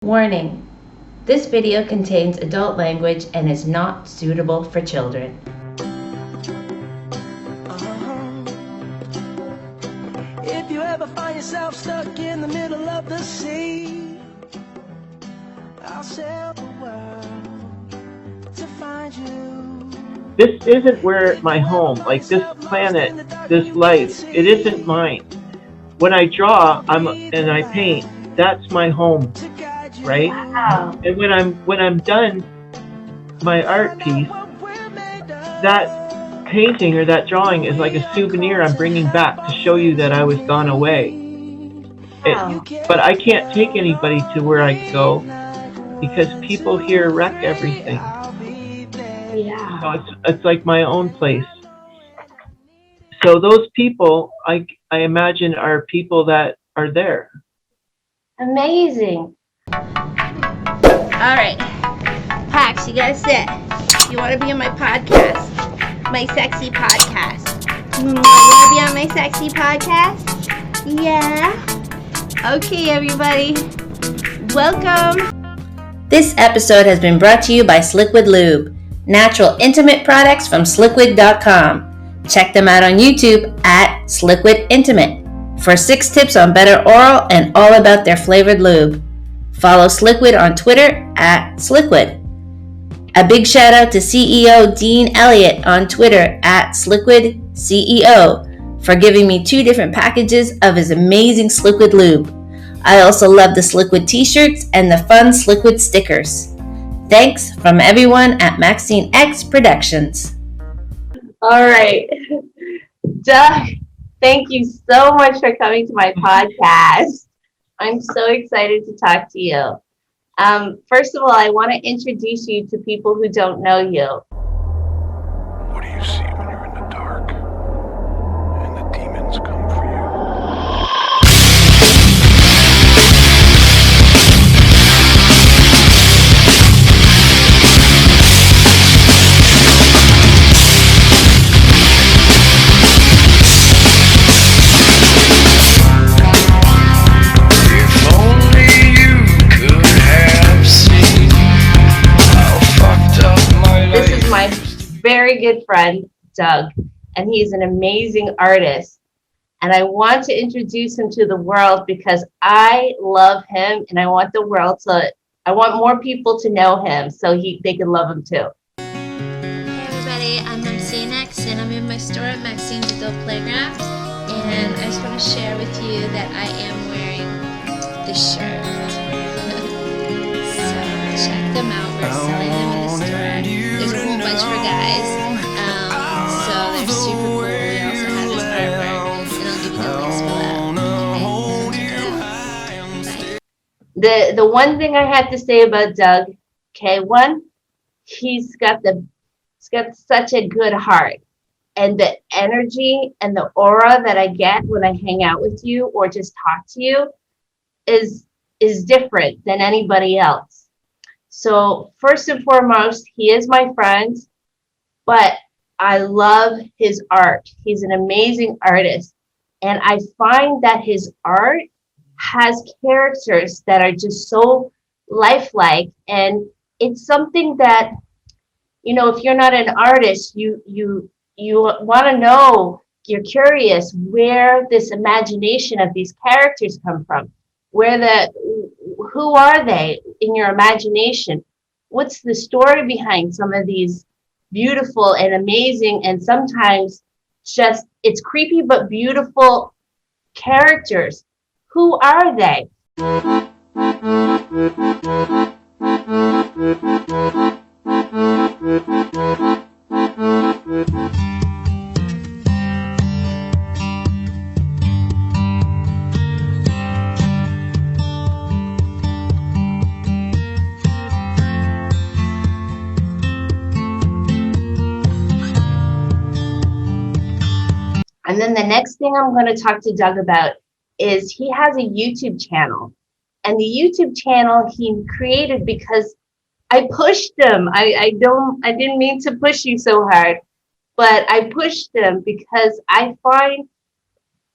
Warning: this video contains adult language and is not suitable for children. If you ever find yourself stuck in the middle of the sea, I'll sail the world to find you. This isn't where my home, like this planet, this life, it isn't mine. When I draw, and I paint, that's my home, right? Wow. And when I'm done my art piece, that painting or that drawing is like a souvenir I'm bringing back to show you that I was gone away. But I can't take anybody to where I go because people here wreck everything. Yeah. So it's like my own place. So those people, I imagine, are people that are there. Amazing. All right, Pax, you gotta sit. You want to be on my podcast, my sexy podcast? You want to be on my sexy podcast? Yeah. Okay, everybody, welcome. This episode has been brought to you by Sliquid Lube, natural intimate products from sliquid.com. Check them out on YouTube at Sliquid Intimate for 6 tips on better oral and all about their flavored lube. Follow Sliquid on Twitter at Sliquid. A big shout out to CEO Dean Elliott on Twitter at Sliquid CEO for giving me 2 different packages of his amazing Sliquid lube. I also love the Sliquid t-shirts and the fun Sliquid stickers. Thanks from everyone at Maxine X Productions. All right. Doug, thank you so much for coming to my podcast. I'm so excited to talk to you. First of all, I want to introduce you to people who don't know you. What do you see when you're in the dark and the demons come for you? If only you could have seen how fucked up my life. This is my very good friend, Doug, and he's an amazing artist. And I want to introduce him to the world because I love him and I want more people to know him so they can love him too. Hey everybody, I'm Maxine X and I'm in my store at Maxines Adult Playground, and I just want to share with you that I am wearing this shirt. So check them out, we're selling them in the store. There's a whole bunch for guys, so they're super cool. We also have this artwork, and I'll give you the links below. Okay, so check it out. Bye. The one thing I had to say about Doug, he's got such a good heart, and the energy and the aura that I get when I hang out with you or just talk to you is different than anybody else. So first and foremost, he is my friend, but I love his art. He's an amazing artist, and I find that his art has characters that are just so lifelike, and it's something that, if you're not an artist, you want to know, you're curious where this imagination of these characters come from, who are they in your imagination? What's the story behind some of these beautiful and amazing and sometimes just, it's creepy but beautiful characters? Who are they? And then the next thing I'm going to talk to Doug about is he has a YouTube channel. And the YouTube channel he created because I pushed him. I didn't mean to push you so hard, but I pushed him because I find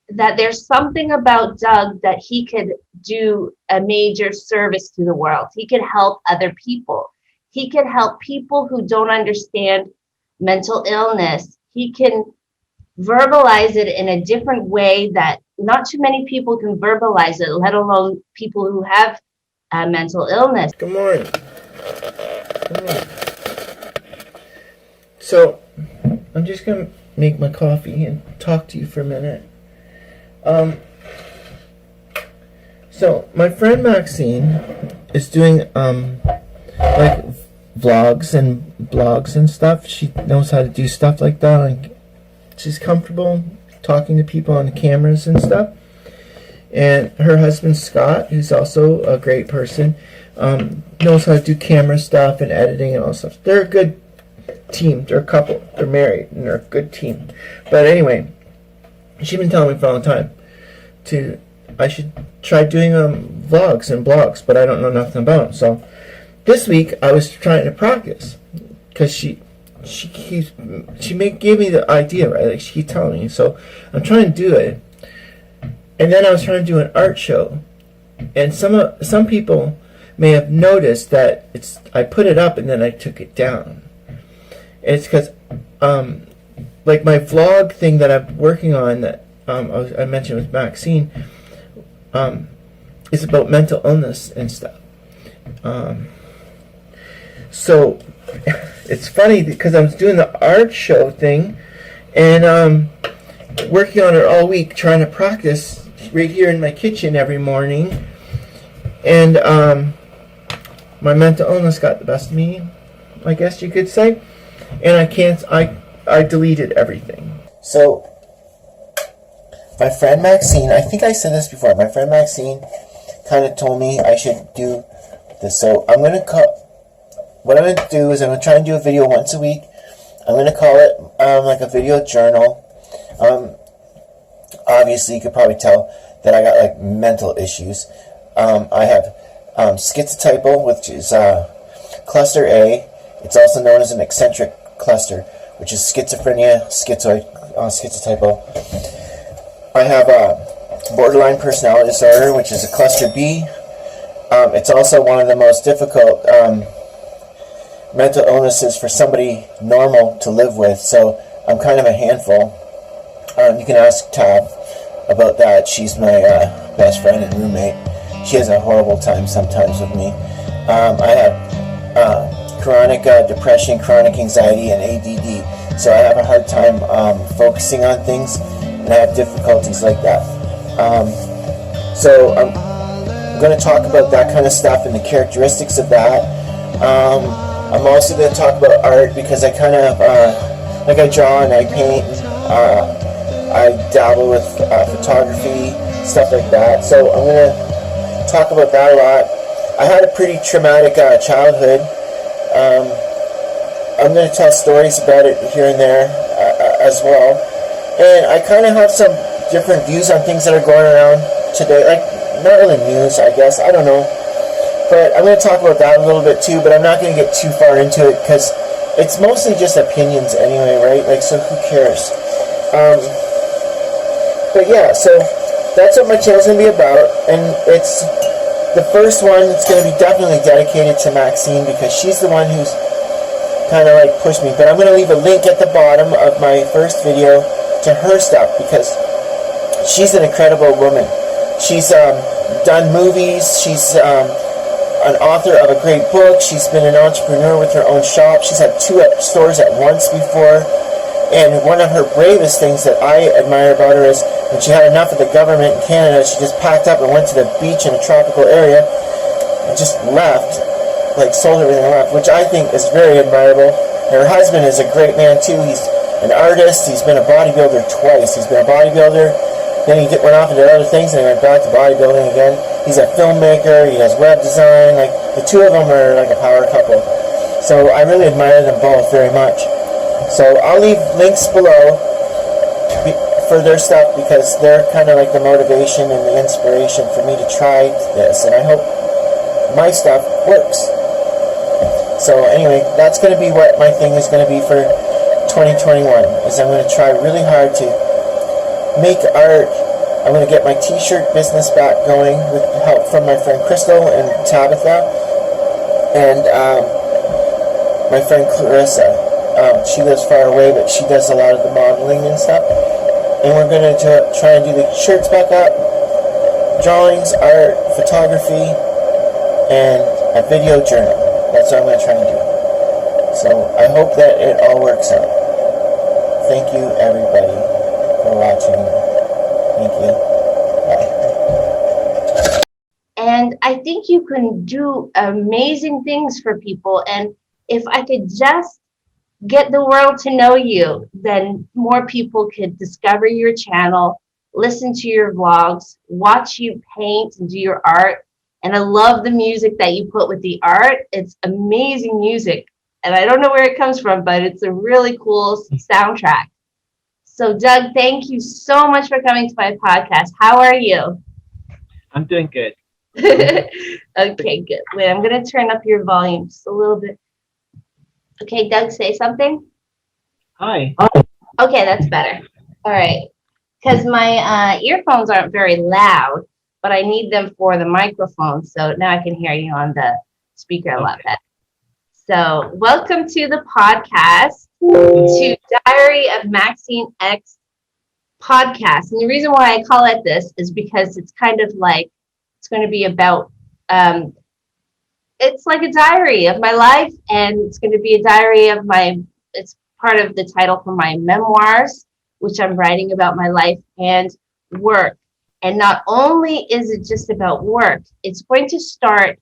that there's something about Doug that he could do a major service to the world. He could help other people. He can help people who don't understand mental illness. He can verbalize it in a different way that not too many people can verbalize it, let alone people who have mental illness. Good morning. Good morning. So, I'm just going to make my coffee and talk to you for a minute. So, my friend Maxine is doing, like, vlogs and blogs and stuff. She knows how to do stuff like that. And she's comfortable talking to people on cameras and stuff. And her husband Scott, who's also a great person, knows how to do camera stuff and editing and all stuff. They're a good team. They're a couple. They're married and they're a good team. But anyway, she's been telling me for a long time I should try doing vlogs and blogs, but I don't know nothing about them. So this week I was trying to practice because she gave me the idea, right? Like, she keeps telling me. So I'm trying to do it. And then I was trying to do an art show. And some people may have noticed that I put it up and then I took it down. And it's because like my vlog thing that I'm working on that I mentioned with Maxine is about mental illness and stuff. So it's funny because I was doing the art show thing and working on it all week, trying to practice right here in my kitchen every morning, and my mental illness got the best of me, I guess you could say, and I deleted everything. So my friend Maxine, I think I said this before, my friend Maxine kind of told me I should do this. So what I'm going to do is I'm going to try and do a video once a week. I'm going to call it like a video journal. Obviously, you could probably tell that I got like mental issues. I have schizotypal, which is cluster A. It's also known as an eccentric cluster, which is schizophrenia, schizotypal. I have borderline personality disorder, which is a cluster B. It's also one of the most difficult mental illnesses for somebody normal to live with, so I'm kind of a handful. You can ask Tab about that. She's my best friend and roommate. She has a horrible time sometimes with me. I have chronic depression, chronic anxiety, and ADD, so I have a hard time focusing on things, and I have difficulties like that. So I'm going to talk about that kind of stuff and the characteristics of that. I'm also going to talk about art because I kind of, like, I draw and I paint. I dabble with photography, stuff like that. So I'm going to talk about that a lot. I had a pretty traumatic childhood. I'm going to tell stories about it here and there as well. And I kind of have some different views on things that are going around today. Like, not really news, I guess. I don't know. But I'm going to talk about that a little bit too, but I'm not going to get too far into it because it's mostly just opinions anyway, right? Like, so who cares? But yeah, so that's what my channel's going to be about, and it's the first one. It's going to be definitely dedicated to Maxine because she's the one who's kind of like pushed me. But I'm going to leave a link at the bottom of my first video to her stuff because she's an incredible woman. She's done movies. She's an author of a great book. She's been an entrepreneur with her own shop. She's had 2 stores at once before. And one of her bravest things that I admire about her is when she had enough of the government in Canada, she just packed up and went to the beach in a tropical area and just left, like sold everything and left, which I think is very admirable. And her husband is a great man too. He's an artist. He's been a bodybuilder twice. He's been a bodybuilder, then he went off into other things and he went back to bodybuilding again. He's a filmmaker. He does web design. Like, the 2 of them are like a power couple. So I really admire them both very much. So I'll leave links below for their stuff because they're kind of like the motivation and the inspiration for me to try this, and I hope my stuff works. So anyway, that's going to be what my thing is going to be for 2021, is I'm going to try really hard to make art I'm going to get my t-shirt business back going with help from my friend Crystal and Tabitha and my friend Clarissa. She lives far away, but she does a lot of the modeling and stuff. And we're going to try and do the shirts back up, drawings, art, photography, and a video journal. That's what I'm going to try and do. So I hope that it all works out. Thank you, everybody, for watching. Thank you. Bye. And I think you can do amazing things for people. And if I could just get the world to know you, then more people could discover your channel, listen to your vlogs, watch you paint and do your art. And I love the music that you put with the art. It's amazing music. And I don't know where it comes from, but it's a really cool soundtrack. So Doug, thank you so much for coming to my podcast. How are you? I'm doing good. Okay, good. Wait, I'm going to turn up your volume just a little bit. Okay, Doug, say something. Hi. Okay, that's better. All right. Because my earphones aren't very loud, but I need them for the microphone. So now I can hear you on the speaker a lot better. So welcome to the podcast, to Diary of Maxine X podcast. And the reason why I call it this is because it's kind of like, it's going to be about, it's like a diary of my life, and it's going to be a diary of it's part of the title for my memoirs, which I'm writing about my life and work. And not only is it just about work, it's going to start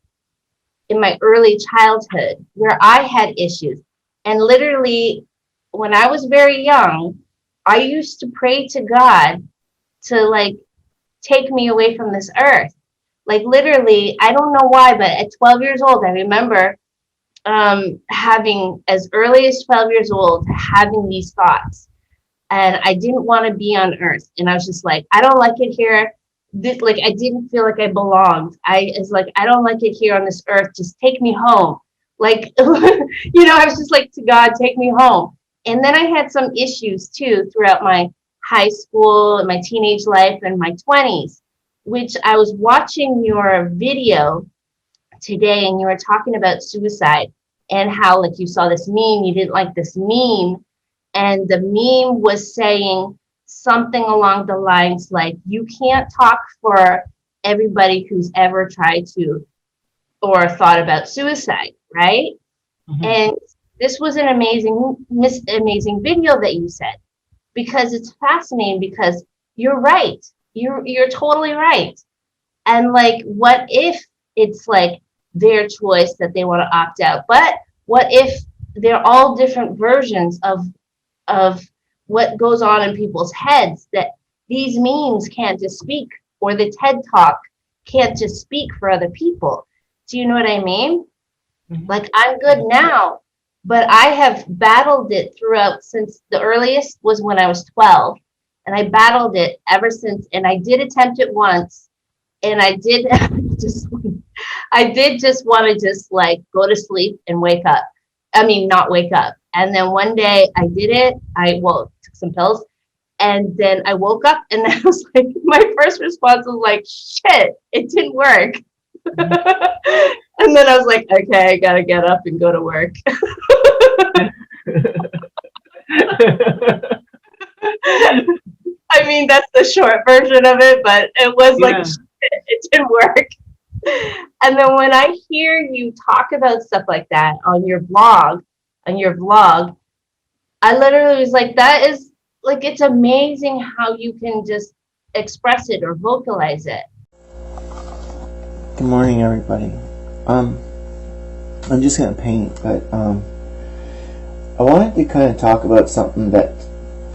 in my early childhood where I had issues. And literally, when I was very young, I used to pray to God to like take me away from this earth. Like literally, I don't know why, but at 12 years old, I remember having, as early as 12 years old, having these thoughts. And I didn't want to be on earth. And I was just like, I don't like it here. Like, I didn't feel like I belonged. I don't like it here on this earth. Just take me home. Like, I was just like, to God, take me home. And then I had some issues too throughout my high school and my teenage life and my 20s, which I was watching your video today, and you were talking about suicide and how, like, you saw this meme, you didn't like this meme. And the meme was saying something along the lines like, you can't talk for everybody who's ever tried to or thought about suicide, right? Mm-hmm. And this was an amazing video that you said, because it's fascinating, because you're right. You're totally right. And like, what if it's like their choice that they want to opt out? But what if they're all different versions of what goes on in people's heads, that these memes can't just speak, or the TED Talk can't just speak for other people? Do you know what I mean? Mm-hmm. Like, I'm good now, but I have battled it throughout, since the earliest was when I was 12, and I battled it ever since. And I did attempt it once, and I did just want to just like go to sleep and wake up. I mean, not wake up. And then one day I did it. I took some pills, and then I woke up, and I was like, my first response was like, shit, it didn't work. And then I was like, okay, I gotta get up and go to work. I mean, that's the short version of it, but it was like, shit, it didn't work. And then when I hear you talk about stuff like that on your vlog, I literally was like, that is like, it's amazing how you can just express it or vocalize it. Good morning, everybody. I'm just gonna paint, but I wanted to kind of talk about something that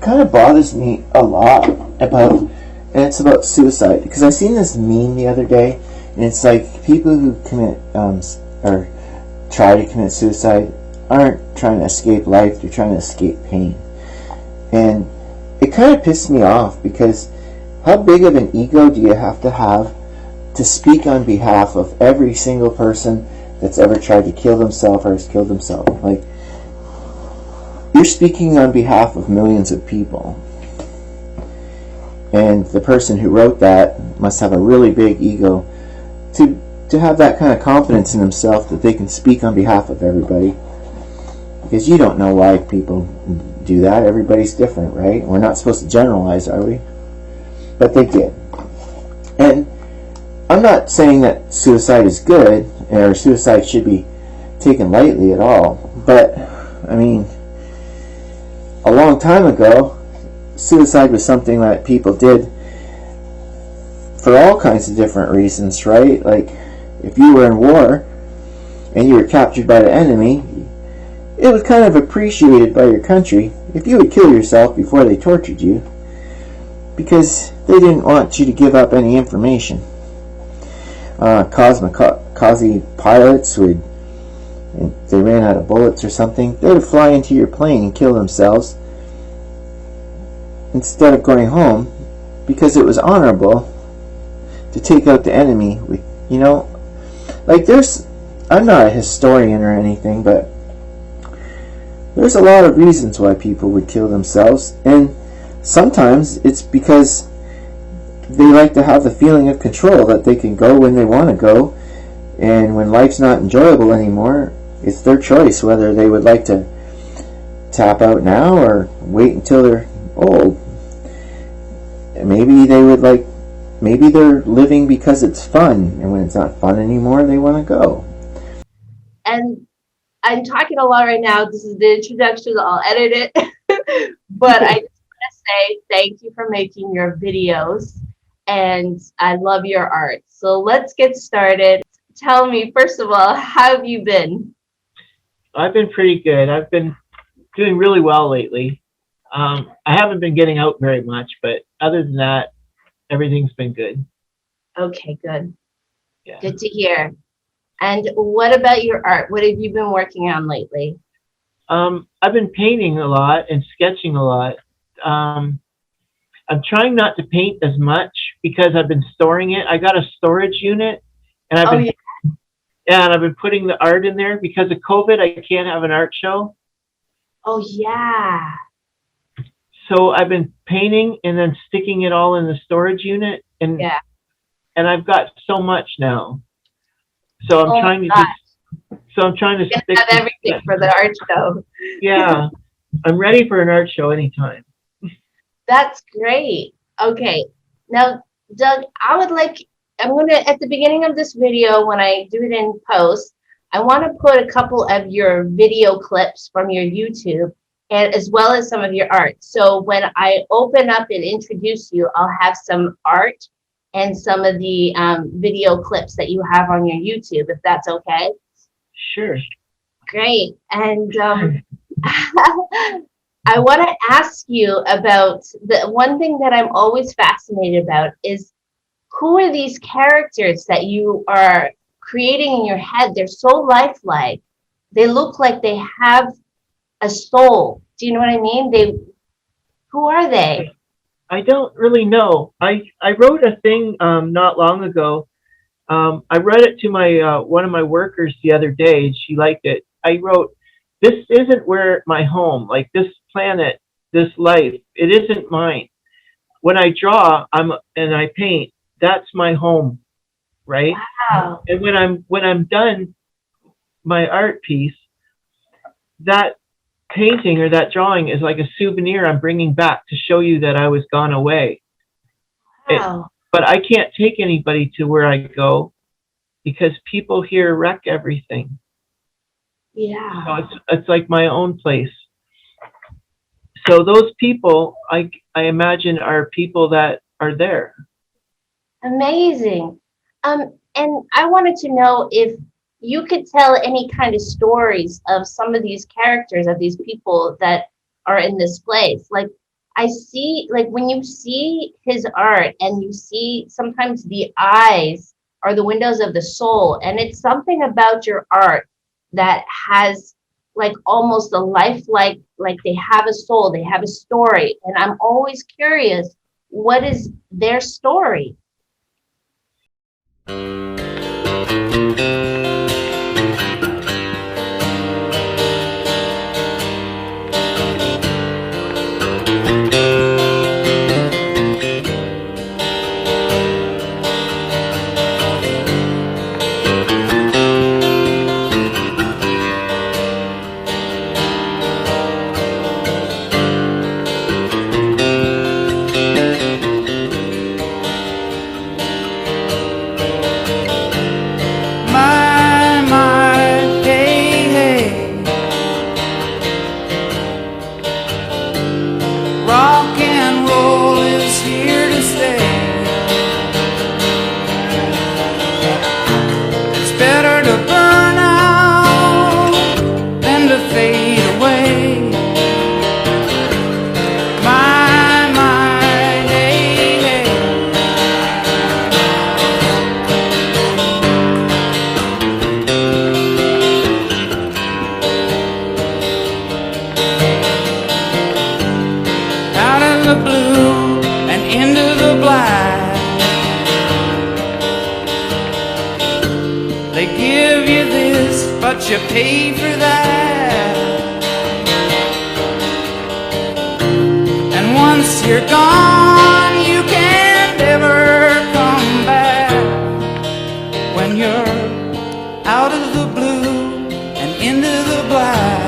kind of bothers me a lot and it's about suicide, because I seen this meme the other day, and it's like, people who commit or try to commit suicide aren't trying to escape life, they're trying to escape pain. And it kind of pissed me off, because how big of an ego do you have to speak on behalf of every single person that's ever tried to kill themselves or has killed themselves? Like, you're speaking on behalf of millions of people. And the person who wrote that must have a really big ego to have that kind of confidence in himself that they can speak on behalf of everybody. Because you don't know why people do that. Everybody's different, right? We're not supposed to generalize, are we? But they did. And I'm not saying that suicide is good, or suicide should be taken lightly at all. But, I mean, a long time ago, suicide was something that people did for all kinds of different reasons, right? Like, if you were in war and you were captured by the enemy, it was kind of appreciated by your country if you would kill yourself before they tortured you, because they didn't want you to give up any information. Kamikaze pilots would, if they ran out of bullets or something, they would fly into your plane and kill themselves instead of going home, because it was honorable to take out the enemy with, you know, like I'm not a historian or anything, but there's a lot of reasons why people would kill themselves, and sometimes it's because they like to have the feeling of control, that they can go when they want to go, and when life's not enjoyable anymore, it's their choice whether they would like to tap out now or wait until they're old. Maybe they're living because it's fun, and when it's not fun anymore, they want to go. And I'm talking a lot right now. This is the introduction. I'll edit it. But I just want to say thank you for making your videos, and I love your art. So let's get started. Tell me, first of all, how have you been? I've been pretty good. I've been doing really well lately. I haven't been getting out very much, but other than that, everything's been good. Okay, good. Yeah. Good to hear. And what about your art? What have you been working on lately? I've been painting a lot and sketching a lot. I'm trying not to paint as much because I've been storing it. I got a storage unit, and I've been putting the art in there. Because of COVID, I can't have an art show. Oh yeah. So I've been painting and then sticking it all in the storage unit, and I've got so much now. So I'm trying to stick have everything for the art show. Yeah, I'm ready for an art show anytime. That's great. Okay, now Doug, I'm gonna, at the beginning of this video, when I do it in post, I want to put a couple of your video clips from your YouTube, and as well as some of your art. So when I open up and introduce you, I'll have some art and some of the video clips that you have on your YouTube, if that's okay. Sure. Great. And I want to ask you about the one thing that I'm always fascinated about is, who are these characters that you are creating in your head? They're so lifelike. They look like they have a soul. Do you know what I mean? Who are they? I don't really know. I wrote a thing not long ago. I read it to my one of my workers the other day, and she liked it. I wrote, "This isn't where my home, like this planet, this life, it isn't mine. When I draw, and I paint, that's my home, right? Wow. And when I'm done my art piece, that painting or that drawing is like a souvenir I'm bringing back to show you that I was gone away. Wow. But I can't take anybody to where I go because people here wreck everything. Yeah. So it's like my own place. So those people, I imagine, are people that are there. Amazing. And I wanted to know if you could tell any kind of stories of some of these characters, of these people that are in this place. Like, I see, like, when you see his art and you see sometimes the eyes are the windows of the soul, and it's something about your art that has like almost a life, like they have a soul, they have a story. And I'm always curious, what is their story? but you pay for that. And once you're gone, you can never come back. When you're out of the blue and into the black.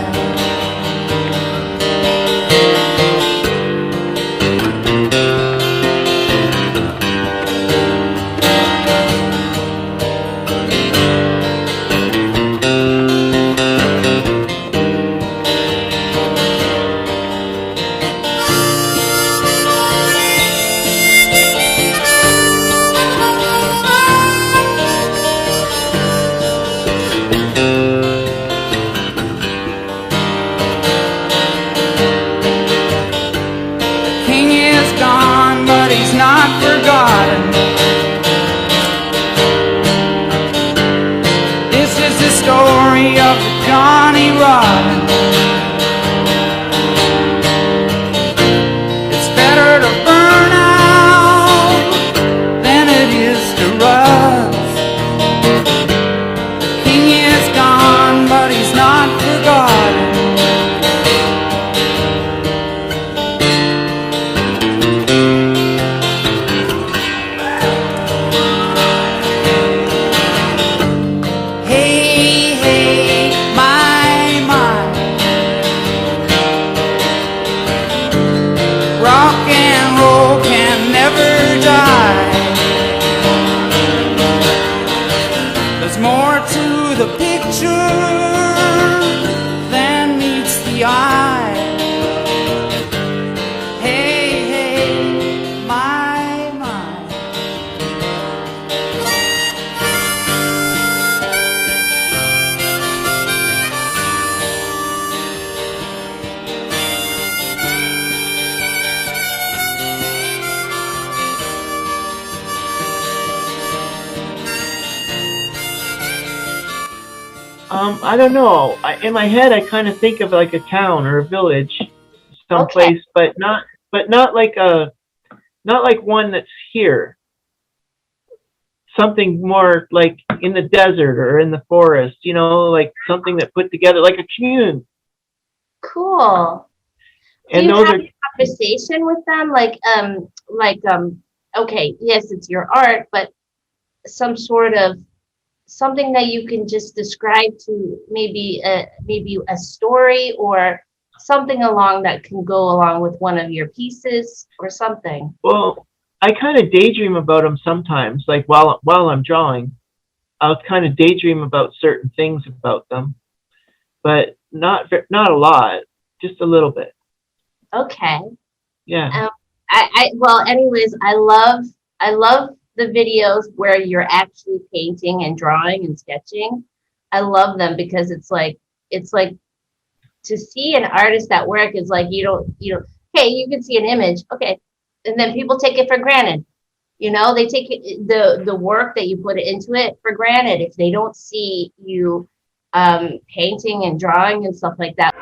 Forgotten. This is the story of the Johnny Rotten. It's better to burn out than it is to rust. The king is gone, but he's not forgotten. I don't know. In my head, I kind of think of like a town or a village, someplace, Okay. but not like one that's here. Something more like in the desert or in the forest, you know, like something that put together like a commune. Cool. Do And you those have are a conversation with them? Okay, yes, it's your art, but some sort of something that you can just describe to maybe a story or something along that can go along with one of your pieces or something. well, I kind of daydream about them sometimes, like while I'm drawing. I'll kind of daydream about certain things about them, but not a lot, just a little bit. Okay. Yeah. Well, anyways, I love the videos where you're actually painting and drawing and sketching. I love them because it's like to see an artist at work is like you don't hey, you can see an image, okay, and then people take it for granted. You know, they take the work that you put into it for granted if they don't see you painting and drawing and stuff like that.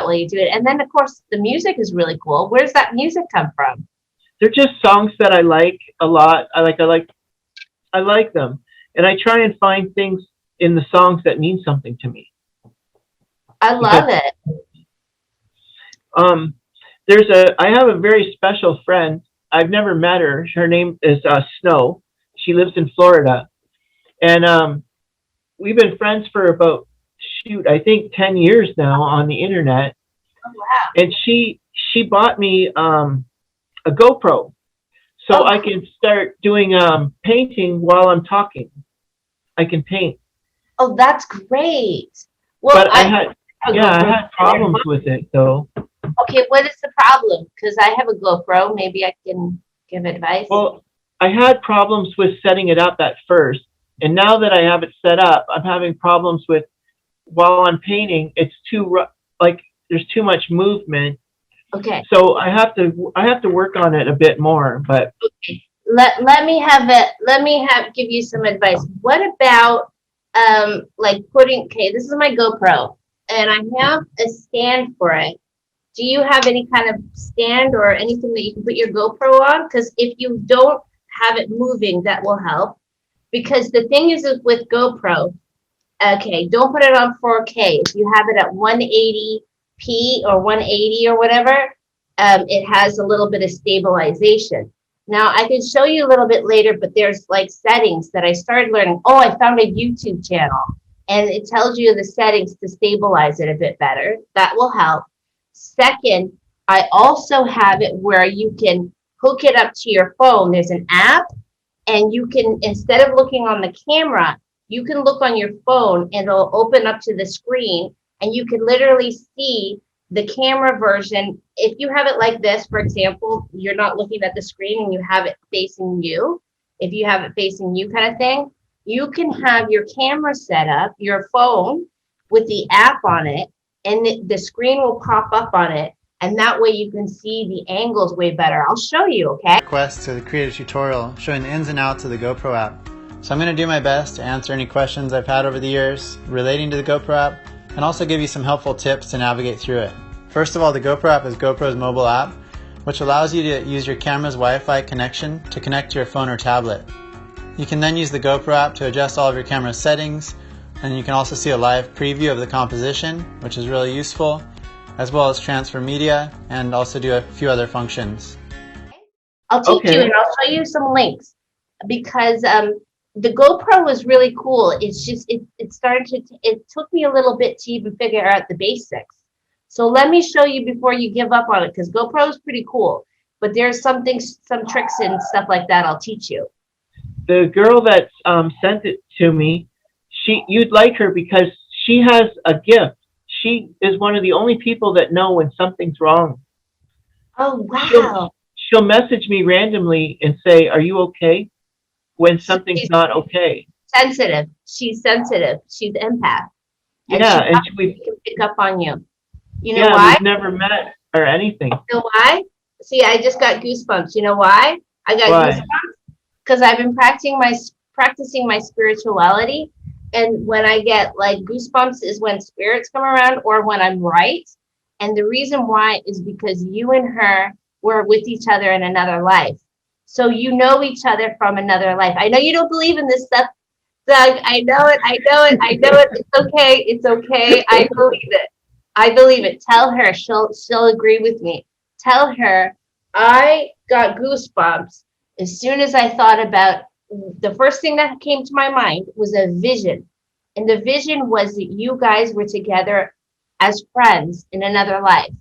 You do it, and then of course the music is really cool. Where's that music come from? They're just songs that I like a lot. I like them, and I try and find things in the songs that mean something to me. I love it. I have a very special friend. I've never met her. Her name is Snow. She lives in Florida, and we've been friends for about I think 10 years now on the internet. Oh, wow. And she bought me a GoPro. So I can start doing painting while I'm talking. I can paint. Oh, that's great. Well, But I had problems with it though. Okay, what is the problem? Because I have a GoPro. Maybe I can give advice. Well, I had problems with setting it up at first, and now that I have it set up, I'm having problems with while I'm painting. It's like there's too much movement. Okay. So I have to work on it a bit more. But okay. Let me give you some advice. What about like putting? Okay, this is my GoPro, and I have a stand for it. Do you have any kind of stand or anything that you can put your GoPro on? Because if you don't have it moving, that will help. Because the thing is with GoPro, okay, don't put it on 4K. If you have it at 180p or 180 or whatever, it has a little bit of stabilization. Now, I can show you a little bit later, but there's like settings that I started learning. Oh, I found a YouTube channel, and it tells you the settings to stabilize it a bit better. That will help. Second, I also have it where you can hook it up to your phone. There's an app, and you can, instead of looking on the camera, you can look on your phone and it'll open up to the screen, and you can literally see the camera version. If you have it like this, for example, you're not looking at the screen and you have it facing you. If you have it facing you kind of thing, you can have your camera set up, your phone with the app on it, and the screen will pop up on it, and that way you can see the angles way better. I'll show you, okay? Request to create a tutorial showing the ins and outs of the GoPro app. So I'm going to do my best to answer any questions I've had over the years relating to the GoPro app, and also give you some helpful tips to navigate through it. First of all, the GoPro app is GoPro's mobile app, which allows you to use your camera's Wi-Fi connection to connect to your phone or tablet. You can then use the GoPro app to adjust all of your camera's settings, and you can also see a live preview of the composition, which is really useful, as well as transfer media and also do a few other functions. I'll teach you, and I'll show you some links, because the GoPro was really cool. It's just it took me a little bit to even figure out the basics. So let me show you before you give up on it, because GoPro is pretty cool, but there's some tricks and stuff like that I'll teach you. The girl that sent it to me, you'd like her because she has a gift. She is one of the only people that know when something's wrong. Oh, wow. She'll message me randomly and say, "Are you okay?" when something's not okay. Sensitive. She's sensitive. She's empath. And we can pick up on you. You know why? We've never met or anything. You know why? See, I just got goosebumps. You know why? I got goosebumps because I've been practicing my spirituality. And when I get like goosebumps is when spirits come around or when I'm right. And the reason why is because you and her were with each other in another life. So you know each other from another life. I know you don't believe in this stuff, Doug. I know it. It's okay. It's okay. I believe it. Tell her. She'll agree with me. Tell her I got goosebumps as soon as I thought about the first thing that came to my mind was a vision. And the vision was that you guys were together as friends in another life.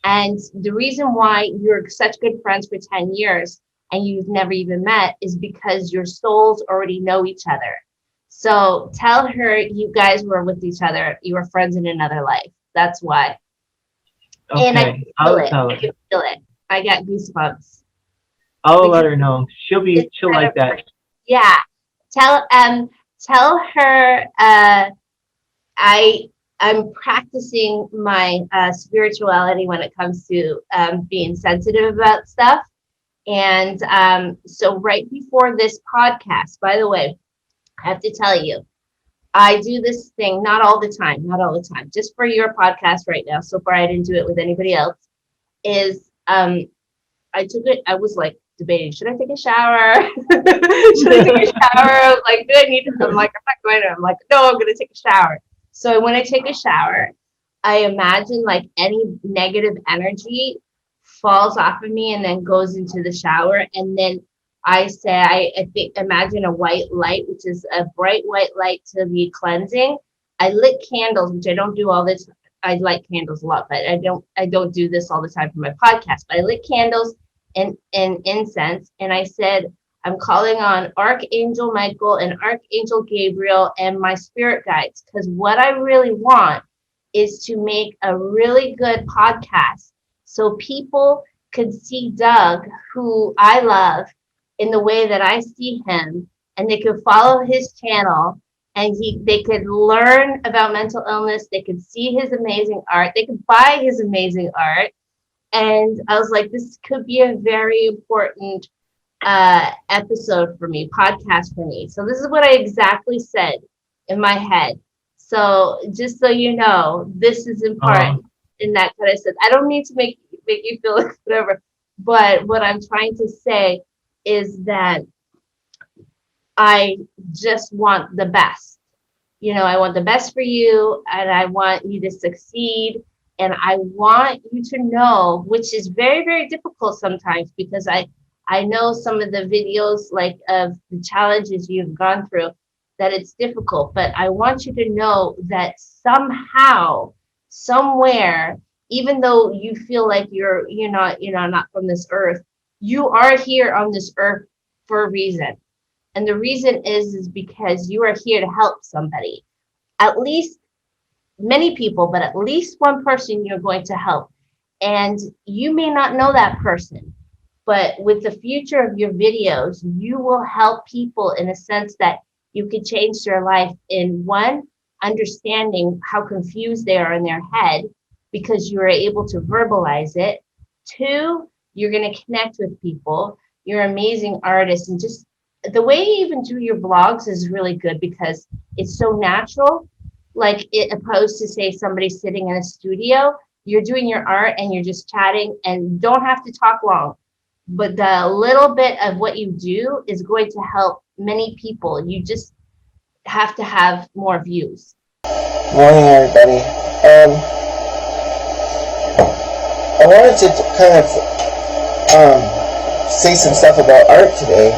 And the reason why you're such good friends for 10 years and you've never even met is because your souls already know each other. So tell her you guys were with each other. You were friends in another life. That's why. Okay, and I can feel it. I got goosebumps. I'll let her know. She'll like that. Yeah. Tell her I'm practicing my spirituality when it comes to being sensitive about stuff. And so right before this podcast, by the way, I have to tell you, I do this thing, not all the time, just for your podcast right now. So far, I didn't do it with anybody else. I was like debating, should I take a shower? Should I take a shower? I was like, do I need to? I'm like, I'm not going to. I'm like, no, I'm going to take a shower. So when I take a shower, I imagine like any negative energy falls off of me and then goes into the shower. And then I imagine a white light, which is a bright white light to be cleansing. I lit candles, which I don't do all this. I light candles a lot, but I don't do this all the time for my podcast. But I lit candles and incense, and I said, I'm calling on Archangel Michael and Archangel Gabriel and my spirit guides, because what I really want is to make a really good podcast so people could see Doug, who I love, in the way that I see him, and they could follow his channel, and they could learn about mental illness, they could see his amazing art, they could buy his amazing art. And I was like, this could be a very important episode for me, podcast for me. So this is what I exactly said in my head. So just so you know, this is important. And that kind of said, I don't need to make you feel like whatever, but what I'm trying to say is that I just want the best. You know, I want the best for you, and I want you to succeed. And I want you to know, which is very, very difficult sometimes, because I know some of the videos, like of the challenges you've gone through, that it's difficult. But I want you to know that somehow, somewhere, even though you feel like you're not from this earth, you are here on this earth for a reason. And the reason is because you are here to help somebody. At least many people, but at least one person you're going to help. And you may not know that person, but with the future of your videos, you will help people in a sense that you could change their life in one, understanding how confused they are in their head because you are able to verbalize it. Two, you're going to connect with people. You're an amazing artist, and just the way you even do your blogs is really good because it's so natural. Like it opposed to say somebody sitting in a studio, you're doing your art and you're just chatting and don't have to talk long. But the little bit of what you do is going to help many people. You just have to have more views. Morning, everybody. I wanted to kind of say some stuff about art today.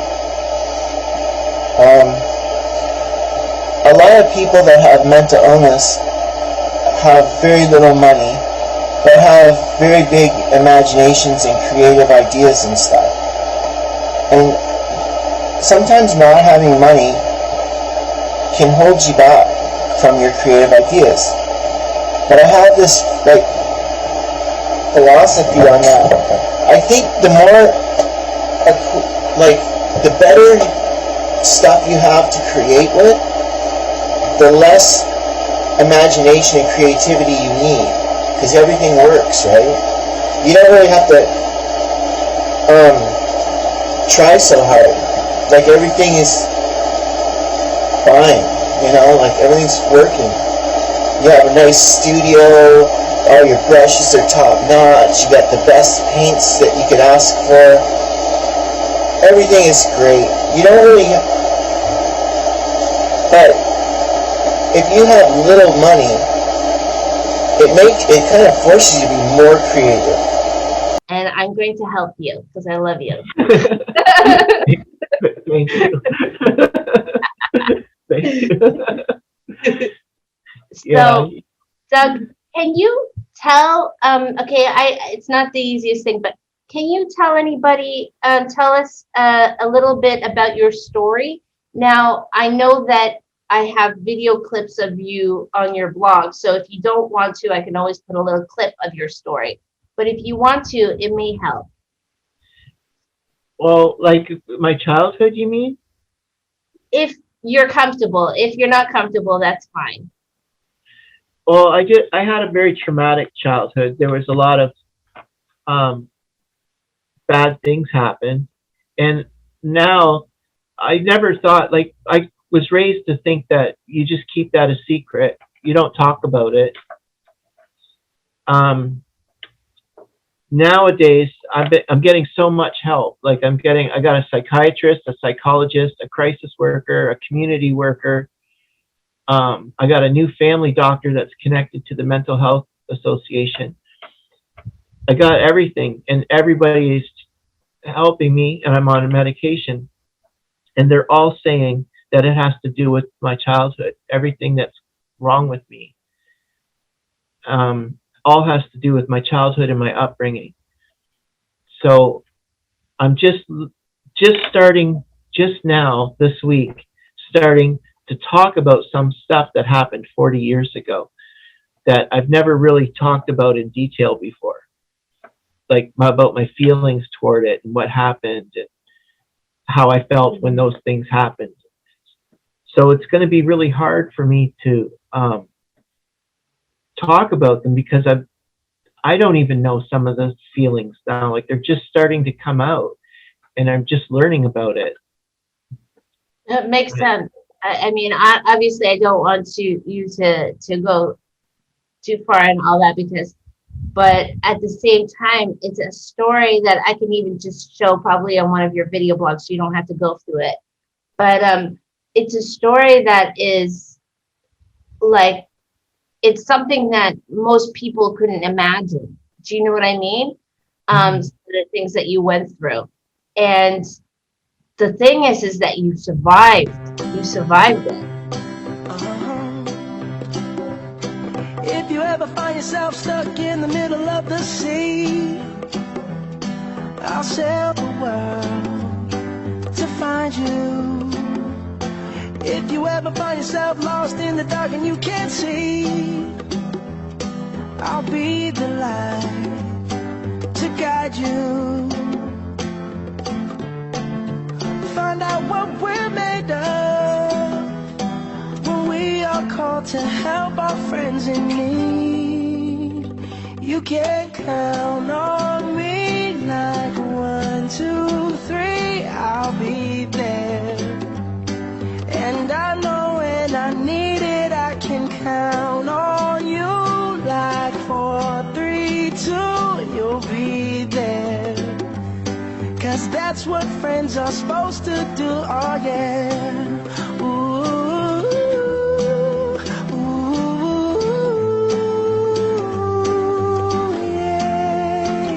A lot of people that have mental illness have very little money, but have very big imaginations and creative ideas and stuff. And sometimes not having money can hold you back from your creative ideas. But I have this philosophy on that. I think the more the better stuff you have to create with, the less imagination and creativity you need, because everything works, right? You don't really have to try so hard. Like everything is fine, like everything's working. You have a nice studio, all your brushes are top notch, you got the best paints that you could ask for. Everything is great. You don't really but if you have little money, it kind of forces you to be more creative. And I'm going to help you because I love you. Thank you. Thank you. So, Doug, can you tell? It's not the easiest thing, but can you tell anybody? Tell us a little bit about your story. Now, I know that I have video clips of you on your blog, so if you don't want to, I can always put a little clip of your story. But if you want to, it may help. Well, like my childhood, you mean? If you're comfortable. If you're not comfortable, that's fine. Well, I had a very traumatic childhood. There was a lot of bad things happen, and now I never thought, like, I was raised to think that you just keep that a secret. You don't talk about it. Nowadays, I'm getting so much help. Like I got a psychiatrist, a psychologist, a crisis worker, a community worker. I got a new family doctor that's connected to the Mental Health Association. I got everything, and everybody is helping me, and I'm on a medication. And they're all saying that it has to do with my childhood. Everything that's wrong with me all has to do with my childhood and my upbringing. So I'm just starting just now this week, starting to talk about some stuff that happened 40 years ago that I've never really talked about in detail before, like about my feelings toward it and what happened and how I felt when those things happened. So it's going to be really hard for me to talk about them because I don't even know some of those feelings now. Like they're just starting to come out, and I'm just learning about it. It makes sense. I mean, obviously, I don't want you to go too far and all that but at the same time, it's a story that I can even just show probably on one of your video blogs, so you don't have to go through it. But it's a story that is like, it's something that most people couldn't imagine. Do you know what I mean? The things that you went through. And the thing is that you survived. You survived it. If you ever find yourself stuck in the middle of the sea, I'll sail the world to find you. If you ever find yourself lost in the dark and you can't see, I'll be the light to guide you. Find out what we're made of when we are called to help our friends in need. You can count on me like 1, 2, 3, I'll be there. And I know when I need it, I can count on you like 4, 3, 2, you'll be there. 'Cause that's what friends are supposed to do, oh yeah. Ooh, yeah,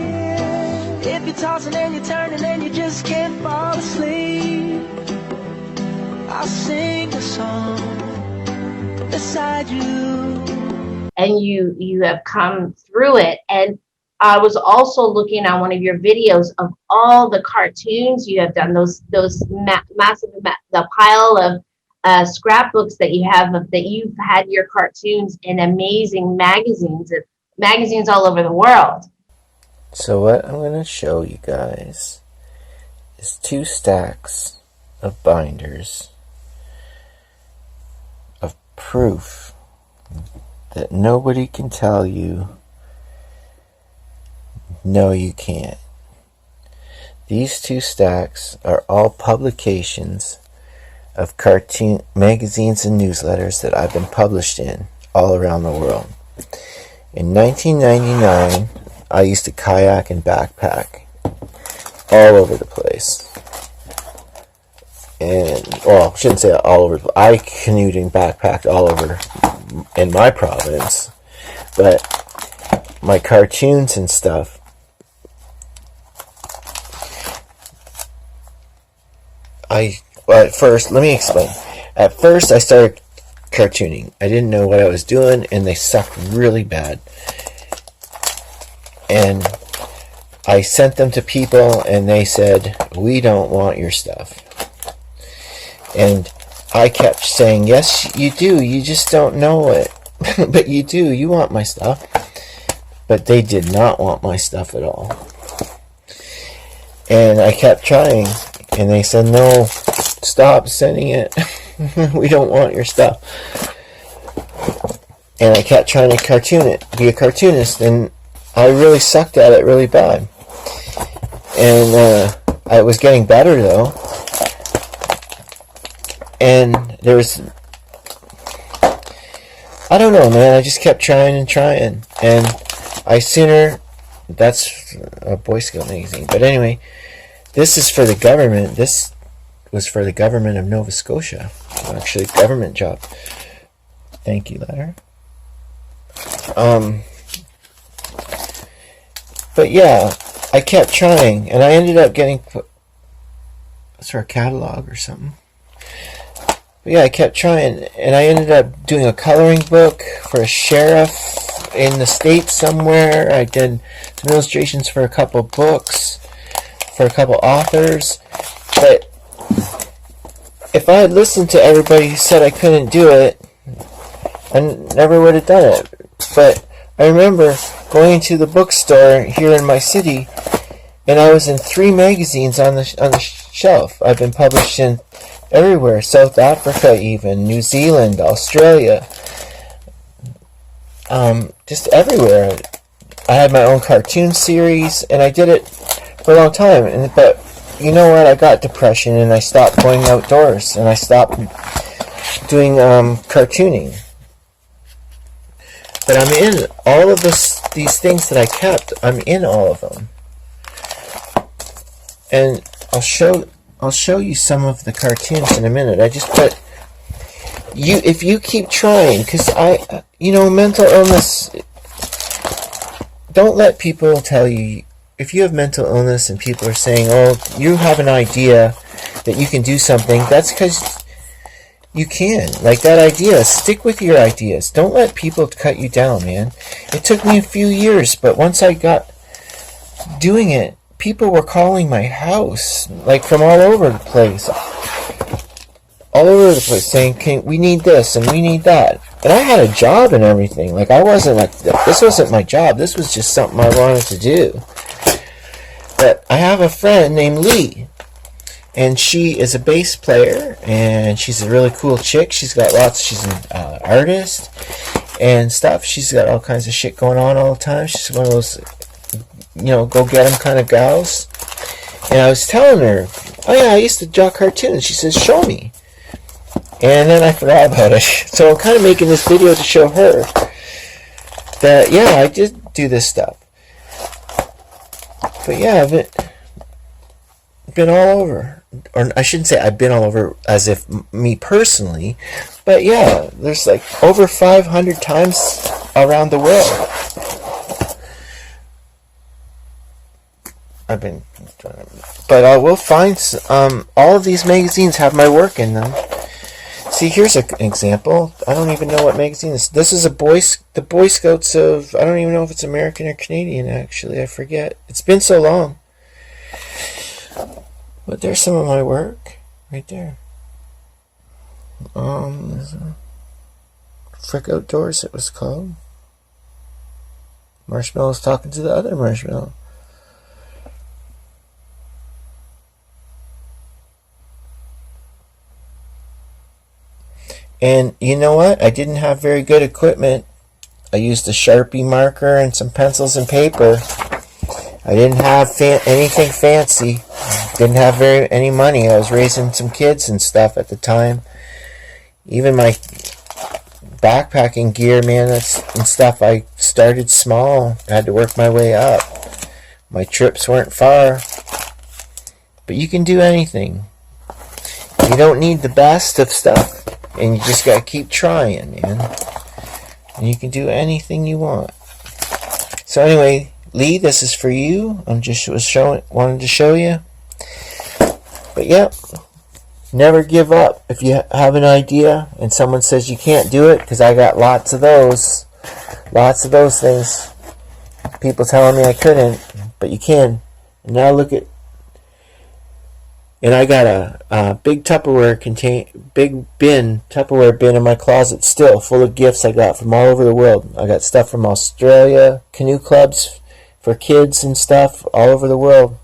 yeah. If you're tossing and you're turning and you just can't fall asleep, I'll sing a song beside you. And you have come through it. And I was also looking at one of your videos of all the cartoons you have done, those massive, the pile of scrapbooks that you have, that you've had your cartoons in amazing magazines all over the world. So what I'm going to show you guys is 2 stacks of binders of proof that nobody can tell you no, you can't. These 2 stacks are all publications of cartoon magazines and newsletters that I've been published in all around the world. In 1999, I used to kayak and backpack all over the place. And, well, I shouldn't say all over. I canoed and backpacked all over in my province. But my cartoons and stuff, well, at first, let me explain. At first, I started cartooning. I didn't know what I was doing, and they sucked really bad. And I sent them to people, and they said, we don't want your stuff. And I kept saying, yes, you do. You just don't know it. But you do. You want my stuff. But they did not want my stuff at all. And I kept trying. And they said, no, stop sending it. We don't want your stuff. And I kept trying to cartoon it, be a cartoonist. And I really sucked at it really bad. And I was getting better, though. And there was, I don't know, man. I just kept trying and trying. And that's a Boy Scout magazine. But anyway, this is for the government. This was for the government of Nova Scotia. Actually, government job. Thank you, letter. But yeah, I kept trying, and I ended up getting that's our catalog or something. But yeah, I kept trying, and I ended up doing a coloring book for a sheriff in the States somewhere. I did some illustrations for a couple books for a couple authors, but if I had listened to everybody who said I couldn't do it, I never would have done it. But I remember going to the bookstore here in my city, and I was in 3 magazines on the shelf. I've been published in everywhere, South Africa even, New Zealand, Australia, just everywhere. I had my own cartoon series, and I did it for a long time. But you know what? I got depression, and I stopped going outdoors, and I stopped doing cartooning. But I'm in all of these things that I kept. I'm in all of them, and I'll show you some of the cartoons in a minute. I just put you if you keep trying, because mental illness. Don't let people tell you if you have mental illness and people are saying, "Oh, you have an idea that you can do something." That's because you can. Like that idea, stick with your ideas. Don't let people cut you down, man. It took me a few years, but once I got doing it, people were calling my house, like from all over the place. All over the place saying, we need this and we need that. And I had a job and everything. Like I wasn't like, this wasn't my job. This was just something I wanted to do. But I have a friend named Lee. And she is a bass player, and she's a really cool chick. She's an artist and stuff. She's got all kinds of shit going on all the time. She's one of those, go get 'em kind of gals. And I was telling her, oh yeah, I used to draw cartoons. She says, show me. And then I forgot about it. So I'm kind of making this video to show her that, yeah, I did do this stuff. But yeah, I've been all over. Or I shouldn't say I've been all over as if me personally, but yeah, there's like over 500 times around the world. But we'll find all of these magazines have my work in them. See, here's an example. I don't even know what magazine this is. This is the Boy Scouts of, I don't even know if it's American or Canadian actually. I forget. It's been so long. But there's some of my work right there. Frick Outdoors it was called. Marshmallow's talking to the other marshmallow. And you know what? I didn't have very good equipment. I used a Sharpie marker and some pencils and paper. I didn't have anything fancy. Didn't have any money. I was raising some kids and stuff at the time. Even my backpacking gear, man, and stuff, I started small. I had to work my way up. My trips weren't far. But you can do anything. You don't need the best of stuff. And you just gotta keep trying, man. And you can do anything you want. So anyway, Lee, this is for you. I'm just wanted to show you. But yeah, never give up. If you have an idea and someone says you can't do it, because I got lots of those things. People telling me I couldn't, but you can. And now look at. And I got a big Tupperware bin in my closet still, full of gifts I got from all over the world. I got stuff from Australia, canoe clubs for kids and stuff all over the world.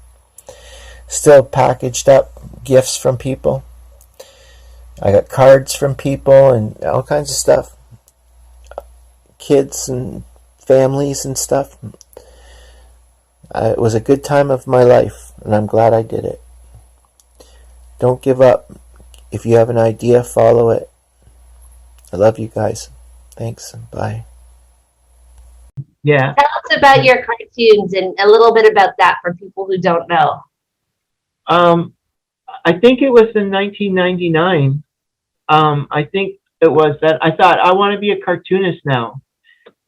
Still packaged up gifts from people. I got cards from people and all kinds of stuff. Kids and families and stuff. It was a good time of my life, and I'm glad I did it. Don't give up. If you have an idea, follow it. I love you guys. Thanks. Bye. Yeah. Tell us about your cartoons and a little bit about that for people who don't know. I think it was in 1999. I think it was that I thought I want to be a cartoonist now,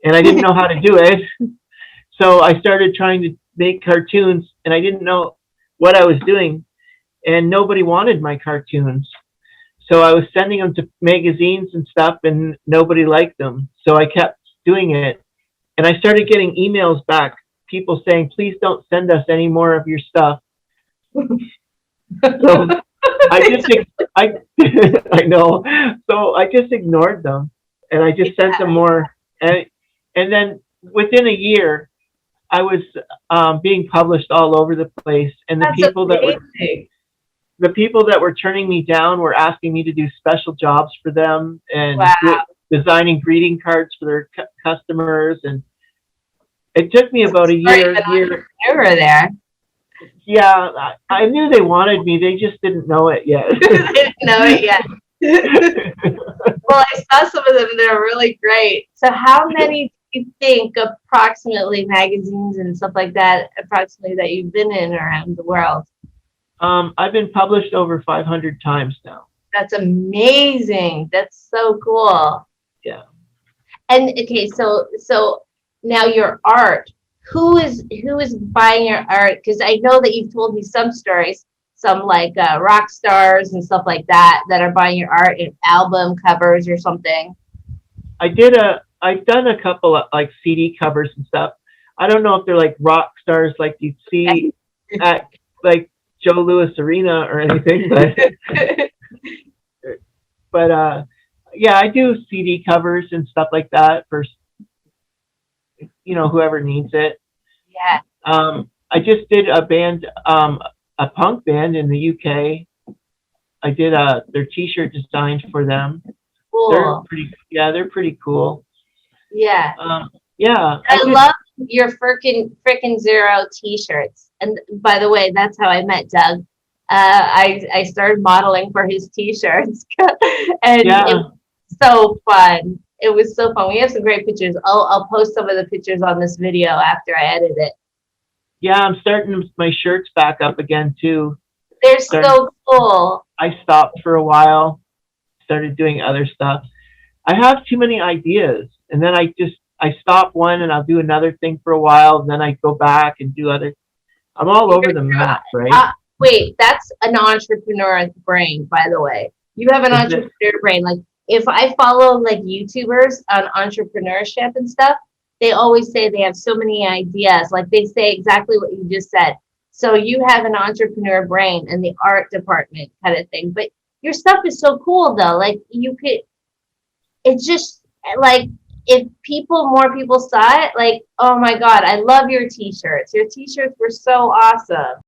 and I didn't know how to do it. So I started trying to make cartoons, and I didn't know what I was doing. And nobody wanted my cartoons. So I was sending them to magazines and stuff, and nobody liked them. So I kept doing it. And I started getting emails back, people saying, please don't send us any more of your stuff. So I just, I, I know. So I just ignored them, and I just sent them more. And then within a year, I was being published all over the place, and That's amazing. the people that were turning me down were asking me to do special jobs for them and Wow. designing greeting cards for their customers. And it took me about a Sorry, year. but entrepreneur there. Yeah, I knew they wanted me. They just didn't know it yet. I didn't know it yet. Well, I saw some of them. They're really great. So how many do you think approximately magazines and stuff like that, approximately that you've been in around the world? I've been published over 500 times now. That's amazing. That's so cool. Yeah. And okay, so now your art, who is buying your art? Because I know that you've told me some stories, some like rock stars and stuff like that are buying your art in album covers or something. I've done a couple of like CD covers and stuff. I don't know if they're like rock stars like you'd see at like Joe Louis Arena or anything, but yeah, I do CD covers and stuff like that for whoever needs it. Yeah. I just did a band, a punk band in the UK. I did their T-shirt designs for them. Cool. They're pretty cool. Yeah. Yeah. I love your FRikinzero t-shirts. And by the way, that's how I met Doug. I started modeling for his t-shirts, and it was so fun. It was so fun. We have some great pictures. I'll post some of the pictures on this video after I edit it. Yeah, I'm starting my shirts back up again too. They're so cool. I stopped for a while, started doing other stuff. I have too many ideas, and then I stop one and I'll do another thing for a while, and then I go back and do other. I'm all over the map, right? Wait, that's an entrepreneur brain, by the way. You have an entrepreneur brain. Like if I follow like YouTubers on entrepreneurship and stuff, they always say they have so many ideas. Like they say exactly what you just said. So you have an entrepreneur brain in the art department kind of thing. But your stuff is so cool though. Like it's just like if more people saw it, like, oh my God, I love your t-shirts. Your t-shirts were so awesome.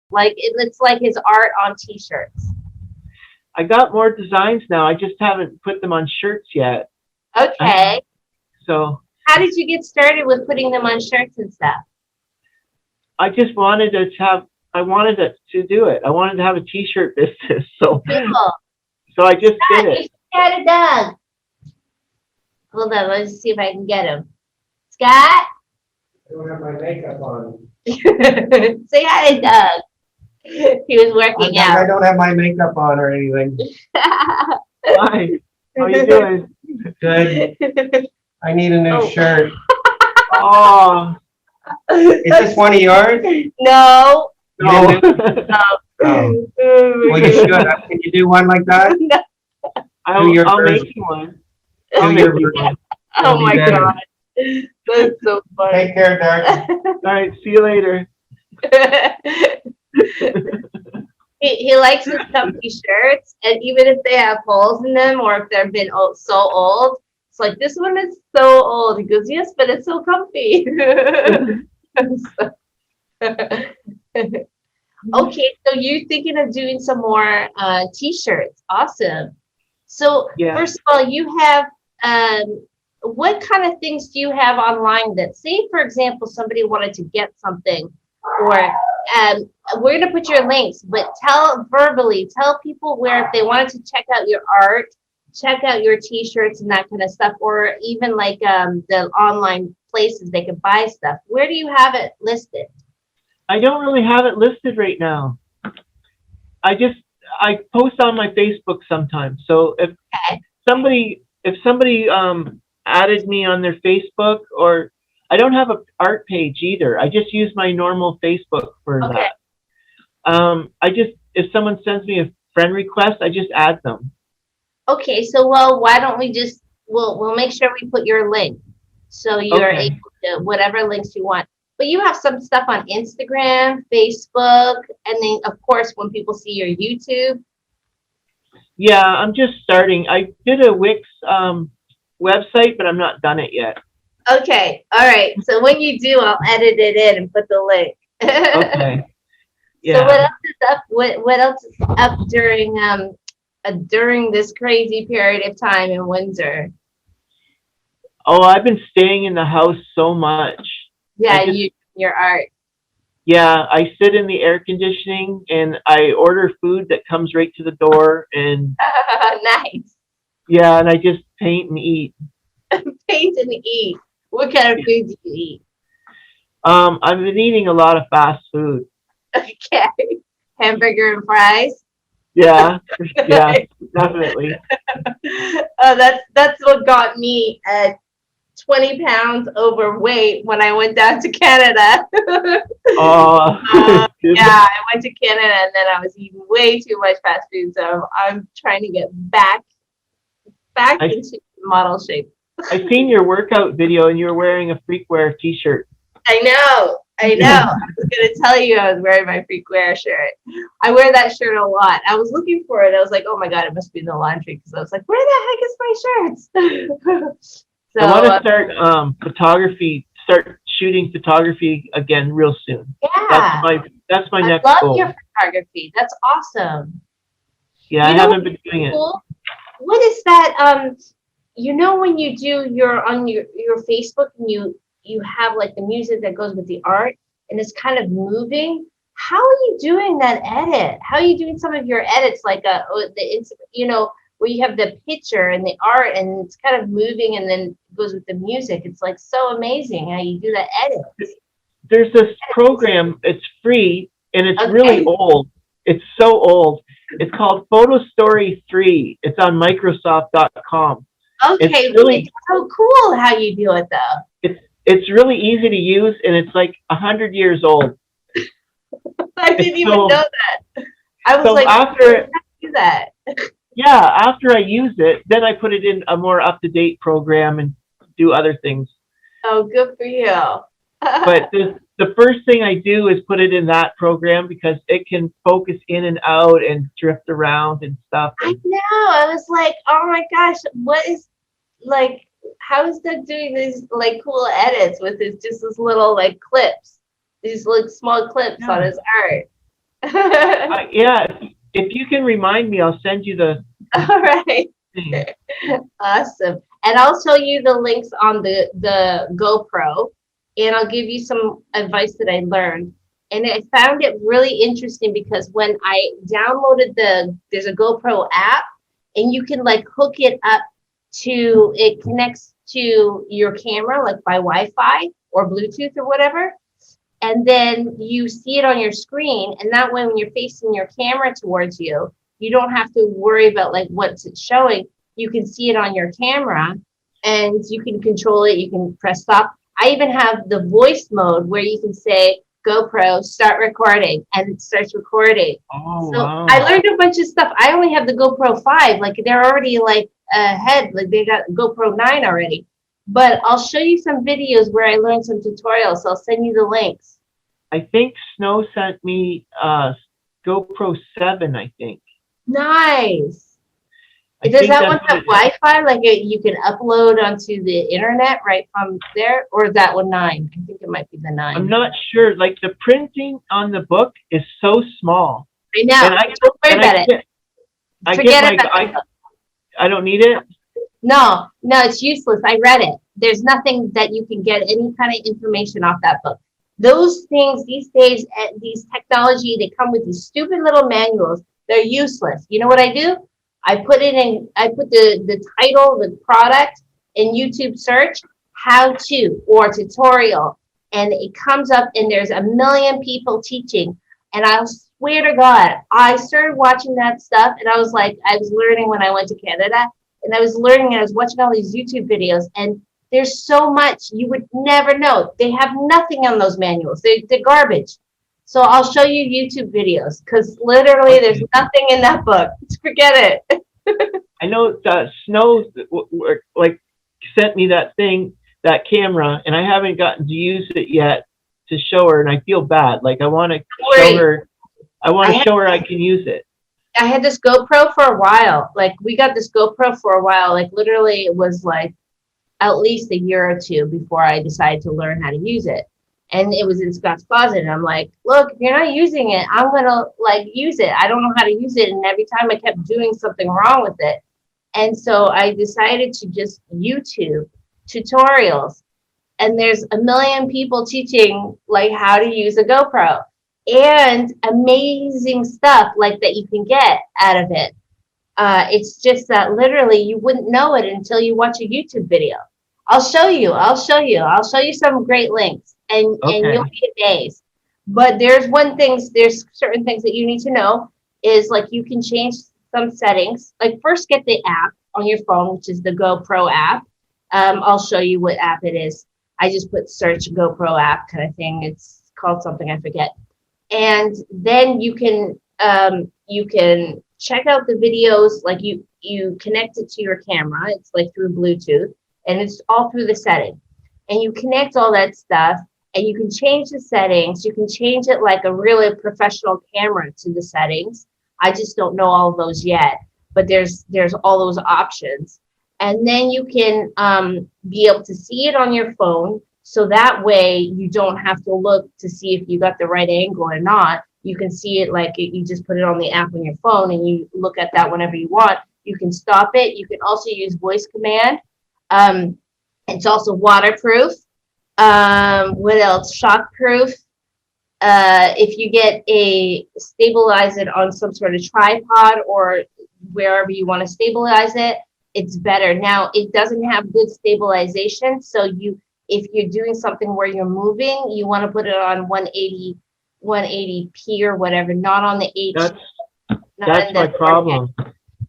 Like it's like his art on t-shirts. I got more designs now. I just haven't put them on shirts yet. Okay. So how did you get started with putting them on shirts and stuff? I just wanted to do it. I wanted to have a t-shirt business. So cool. So I just did it. Scott, Doug. Hold on, let's see if I can get him. Scott? I don't have my makeup on. Say hi to Doug. He was working out. I don't have my makeup on or anything. Hi. How you doing? Good. I need a new shirt. Oh. Is this one of yours? No. No. Oh. Well, you should. Can you do one like that? I'll make you one. Oh my God. That's so funny. Take care, Doug. All right. See you later. He likes his comfy shirts, and even if they have holes in them or if they've been so old, it's like, this one is so old. He goes, yes, but it's so comfy. Okay, so you're thinking of doing some more t-shirts. Awesome. So Yeah. first of all, you have what kind of things do you have online that, say, for example, somebody wanted to get something, or we're going to put your links, but tell people where, if they wanted to check out your art, check out your t-shirts and that kind of stuff, or even like the online places they can buy stuff. Where do you have it listed? I don't really have it listed right now. I post on my Facebook sometimes. So if somebody added me on their Facebook, or I don't have an art page either. I just use my normal Facebook for that. If someone sends me a friend request, I just add them. Okay, so why don't we just we'll make sure we put your link so you're able to, whatever links you want. But you have some stuff on Instagram, Facebook, and then of course when people see your YouTube. Yeah, I'm just starting. I did a Wix website, but I'm not done it yet. Okay, all right. So when you do, I'll edit it in and put the link. Okay. Yeah. So what else is up? What else is up during this crazy period of time in Windsor? Oh, I've been staying in the house so much. Yeah, your art. Yeah, I sit in the air conditioning and I order food that comes right to the door, and Nice. yeah, and I just paint and eat. Paint and eat. What kind of food do you eat? I've been eating a lot of fast food. Okay. Hamburger and fries. Yeah, yeah, definitely. Oh, that's what got me at 20 pounds overweight when I went down to Canada. Oh, yeah, I went to Canada and then I was eating way too much fast food. So I'm trying to get back into model shape. I seen your workout video and you were wearing a Freakwear t-shirt. I know. I was going to tell you I was wearing my Freakwear shirt. I wear that shirt a lot. I was looking for it. I was like, oh my God, it must be in the laundry. Because I was like, where the heck is my shirts? So, I want to start shooting photography again real soon. Yeah. That's my next goal. I goal. love your photography. That's awesome. Yeah, I haven't been doing it. What is that? When you do on your Facebook and you have like the music that goes with the art and it's kind of moving. How are you doing that edit? How are you doing some of your edits, like where you have the picture and the art and it's kind of moving and then goes with the music? It's like so amazing how you do that edit. There's this program, it's free and it's really old. It's so old. It's called Photo Story 3. It's on Microsoft.com. Okay, it's so cool how you do it though. It's really easy to use and it's like 100 years old. I didn't even know that. I was like, after do that. Yeah, after I use it, then I put it in a more up-to-date program and do other things. Oh, good for you. But the first thing I do is put it in that program because it can focus in and out and drift around and stuff. I know. I was like, oh my gosh, how is Doug doing these like cool edits with his little like clips, these like small clips on his art? Yeah, if you can remind me, I'll send you the. All right. Awesome. And I'll show you the links on the GoPro, and I'll give you some advice that I learned. And I found it really interesting because when I downloaded there's a GoPro app, and you can like hook it up it connects to your camera, like by Wi-Fi or Bluetooth or whatever. And then you see it on your screen. And that way, when you're facing your camera towards you, you don't have to worry about like what's it showing. You can see it on your camera and you can control it. You can press stop. I even have the voice mode where you can say, GoPro, start recording, and it starts recording. Oh, so wow. I learned a bunch of stuff. I only have the GoPro 5. Like they're already like ahead. Like they got GoPro 9 already. But I'll show you some videos where I learned some tutorials. So I'll send you the links. I think Snow sent me GoPro 7, I think. Nice. I Does think that that's one have what it- Wi-Fi? Like you can upload onto the internet right from there, or is that one 9? I think it might be the 9. I'm not sure. Like the printing on the book is so small. I know. And Don't worry about it. Forget about it. I don't need it. No, it's useless. I read it. There's nothing that you can get any kind of information off that book. Those things these days, these technology, they come with these stupid little manuals. They're useless. You know what I do? I put the title, the product in YouTube search, how to or tutorial, and it comes up and there's a million people teaching. And I'll swear to God, I started watching that stuff and I was like, I was learning when I went to Canada, and I was learning and I was watching all these YouTube videos, and there's so much you would never know. They have nothing on those manuals. They're garbage. So I'll show you YouTube videos because literally there's nothing in that book. Forget it. I know Snow like sent me that camera, and I haven't gotten to use it yet to show her, and I feel bad. Like I want to show her. I want to show her I can use it. I had this GoPro for a while. Like we got this GoPro for a while. Like literally it was like at least a year or two before I decided to learn how to use it. And it was in Scott's closet. And I'm like, look, if you're not using it, I'm going to like use it. I don't know how to use it. And every time I kept doing something wrong with it. And so I decided to just YouTube tutorials. And there's a million people teaching like how to use a GoPro and amazing stuff like that you can get out of it. It's just that literally you wouldn't know it until you watch a YouTube video. I'll show you some great links and you'll be amazed. But there's certain things that you need to know is like you can change some settings. Like first get the app on your phone, which is the GoPro app. I'll show you what app it is. I just put search GoPro app kind of thing. It's called something, I forget. And then you can check out the videos, like you connect it to your camera. It's like through Bluetooth, and it's all through the setting. And you connect all that stuff, and you can change the settings. You can change it like a really professional camera to the settings. I just don't know all of those yet, but there's all those options. And then you can be able to see it on your phone. So that way you don't have to look to see if you got the right angle or not. You can see it like you just put it on the app on your phone and you look at that whenever you want. You can stop it. You can also use voice command. It's also waterproof. What else? Shockproof. If you stabilize it on some sort of tripod or wherever you want to stabilize it, it's better. Now, it doesn't have good stabilization. So if you're doing something where you're moving, you want to put it on 180p or whatever, not on the HD. That's my problem.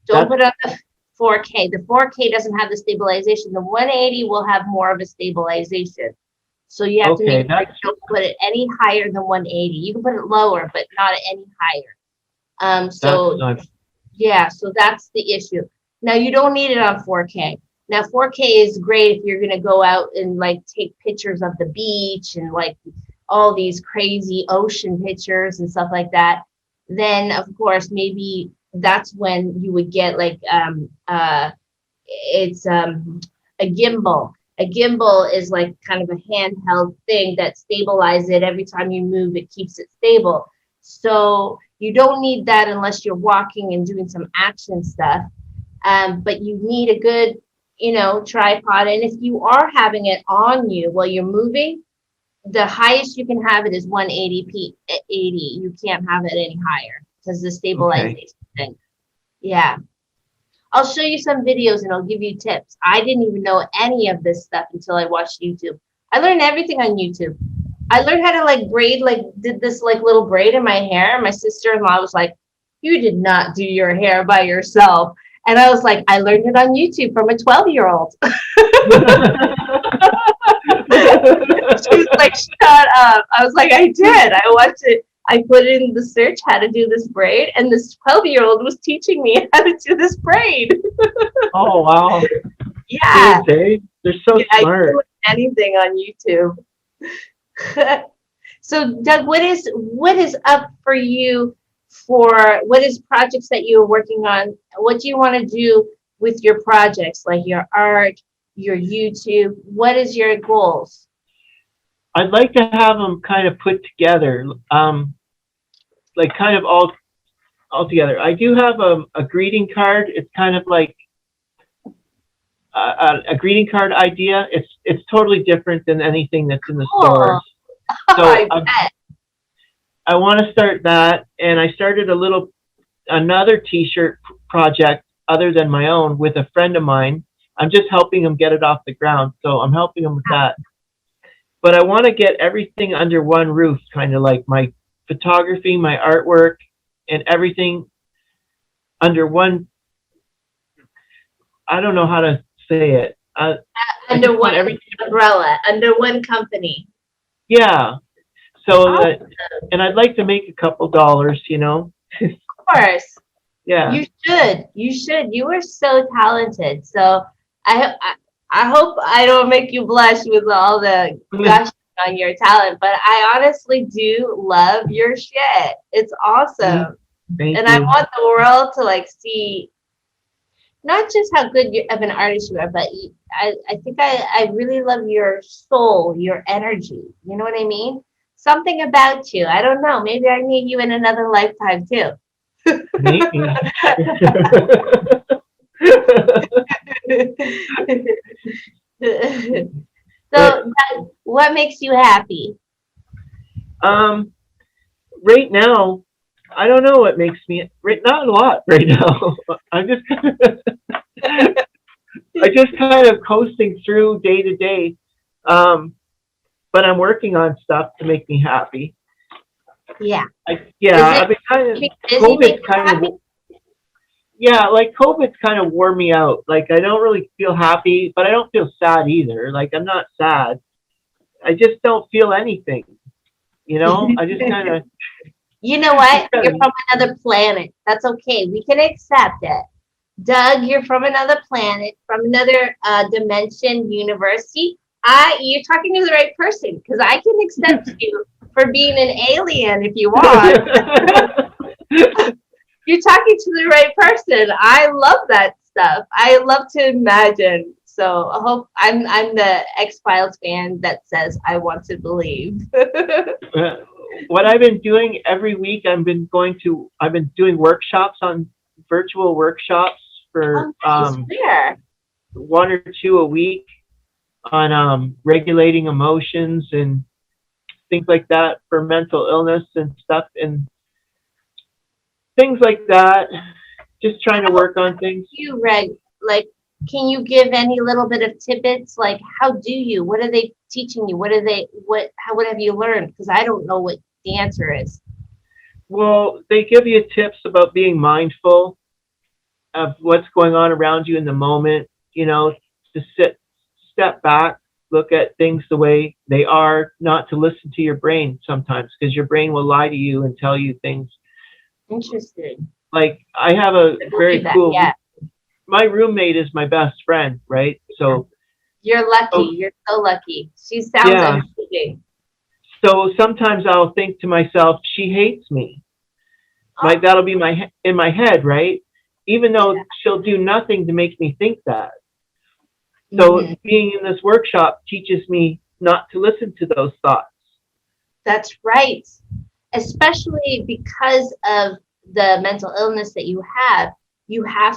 Don't put it on the 4K. The 4K doesn't have the stabilization. The 180 will have more of a stabilization. So you have to make sure you don't put it any higher than 180. You can put it lower, but not any higher. So that's the issue. Now you don't need it on 4K. Now 4K is great if you're gonna go out and like take pictures of the beach and like all these crazy ocean pictures and stuff like that. Then of course maybe that's when you would get like it's a gimbal. A gimbal is like kind of a handheld thing that stabilizes it. Every time you move, it keeps it stable. So you don't need that unless you're walking and doing some action stuff. But you need a good, tripod. And if you are having it on you while you're moving, the highest you can have it is 180p. 80. You can't have it any higher because the stabilization thing. Yeah. I'll show you some videos and I'll give you tips. I didn't even know any of this stuff until I watched YouTube. I learned everything on YouTube. I learned how to like braid, did this like little braid in my hair. My sister-in-law was like, you did not do your hair by yourself. And I was like, I learned it on YouTube from a 12-year-old. She was like, shut up. I was like, I did. I watched it. I put in the search how to do this braid, and this 12-year-old was teaching me how to do this braid. Oh, wow. Yeah. They're so smart. I can do anything on YouTube. So, Doug, what is up for you for what is projects that you're working on? What do you want to do with your projects, like your art, your YouTube? What is your goals? I'd like to have them kind of put together, like kind of all together. I do have a greeting card. It's kind of like a greeting card idea. It's totally different than anything that's in the stores. So I want to start that, and I started another T-shirt project other than my own with a friend of mine. I'm just helping him get it off the ground, so I'm helping him with that. But I want to get everything under one roof, kind of like my photography, my artwork, and everything under one. I don't know how to say it. Under one umbrella, under one company. Yeah. So, and I'd like to make a couple dollars, you know. Of course. Yeah. You should. You should. You are so talented. So I hope I don't make you blush with all the gushing on your talent, but I honestly do love your shit. It's awesome. Thank you. I want the world to like see not just how good of an artist you are, but I think I really love your soul, your energy. You know what I mean? Something about you. I don't know. Maybe I need you in another lifetime too. Maybe. So, what makes you happy? Right now, I don't know what makes me not a lot right now. I'm just kind of coasting through day to day. But I'm working on stuff to make me happy. Yeah. I've been COVID's kind of wore me out. Like, I don't really feel happy, but I don't feel sad either. Like, I'm not sad. I just don't feel anything. You know, I just kind of. You know what? You're from another planet. That's okay. We can accept it. Doug, you're from another planet, from another dimension, university. You're talking to the right person, because I can accept you for being an alien if you want. You're talking to the right person. I love that stuff. I love to imagine. So I hope I'm the X-Files fan that says I want to believe. What I've been doing every week, I've been doing workshops, virtual workshops for one or two a week on regulating emotions and things like that for mental illness and stuff and things like that. Just trying to work on things. You, Reg, like, can you give any little bit of tidbits? Like, what are they teaching you? What have you learned? Because I don't know what the answer is. Well, they give you tips about being mindful of what's going on around you in the moment, you know, to step back, look at things the way they are, not to listen to your brain sometimes, because your brain will lie to you and tell you things. Interesting. Like, I have my roommate is my best friend, right? So you're lucky. You're so lucky. She sounds amazing. So sometimes I'll think to myself, she hates me. Like, that'll be in my head, right? Even though she'll do nothing to make me think that. So being in this workshop teaches me not to listen to those thoughts. That's right. Especially because of the mental illness that you have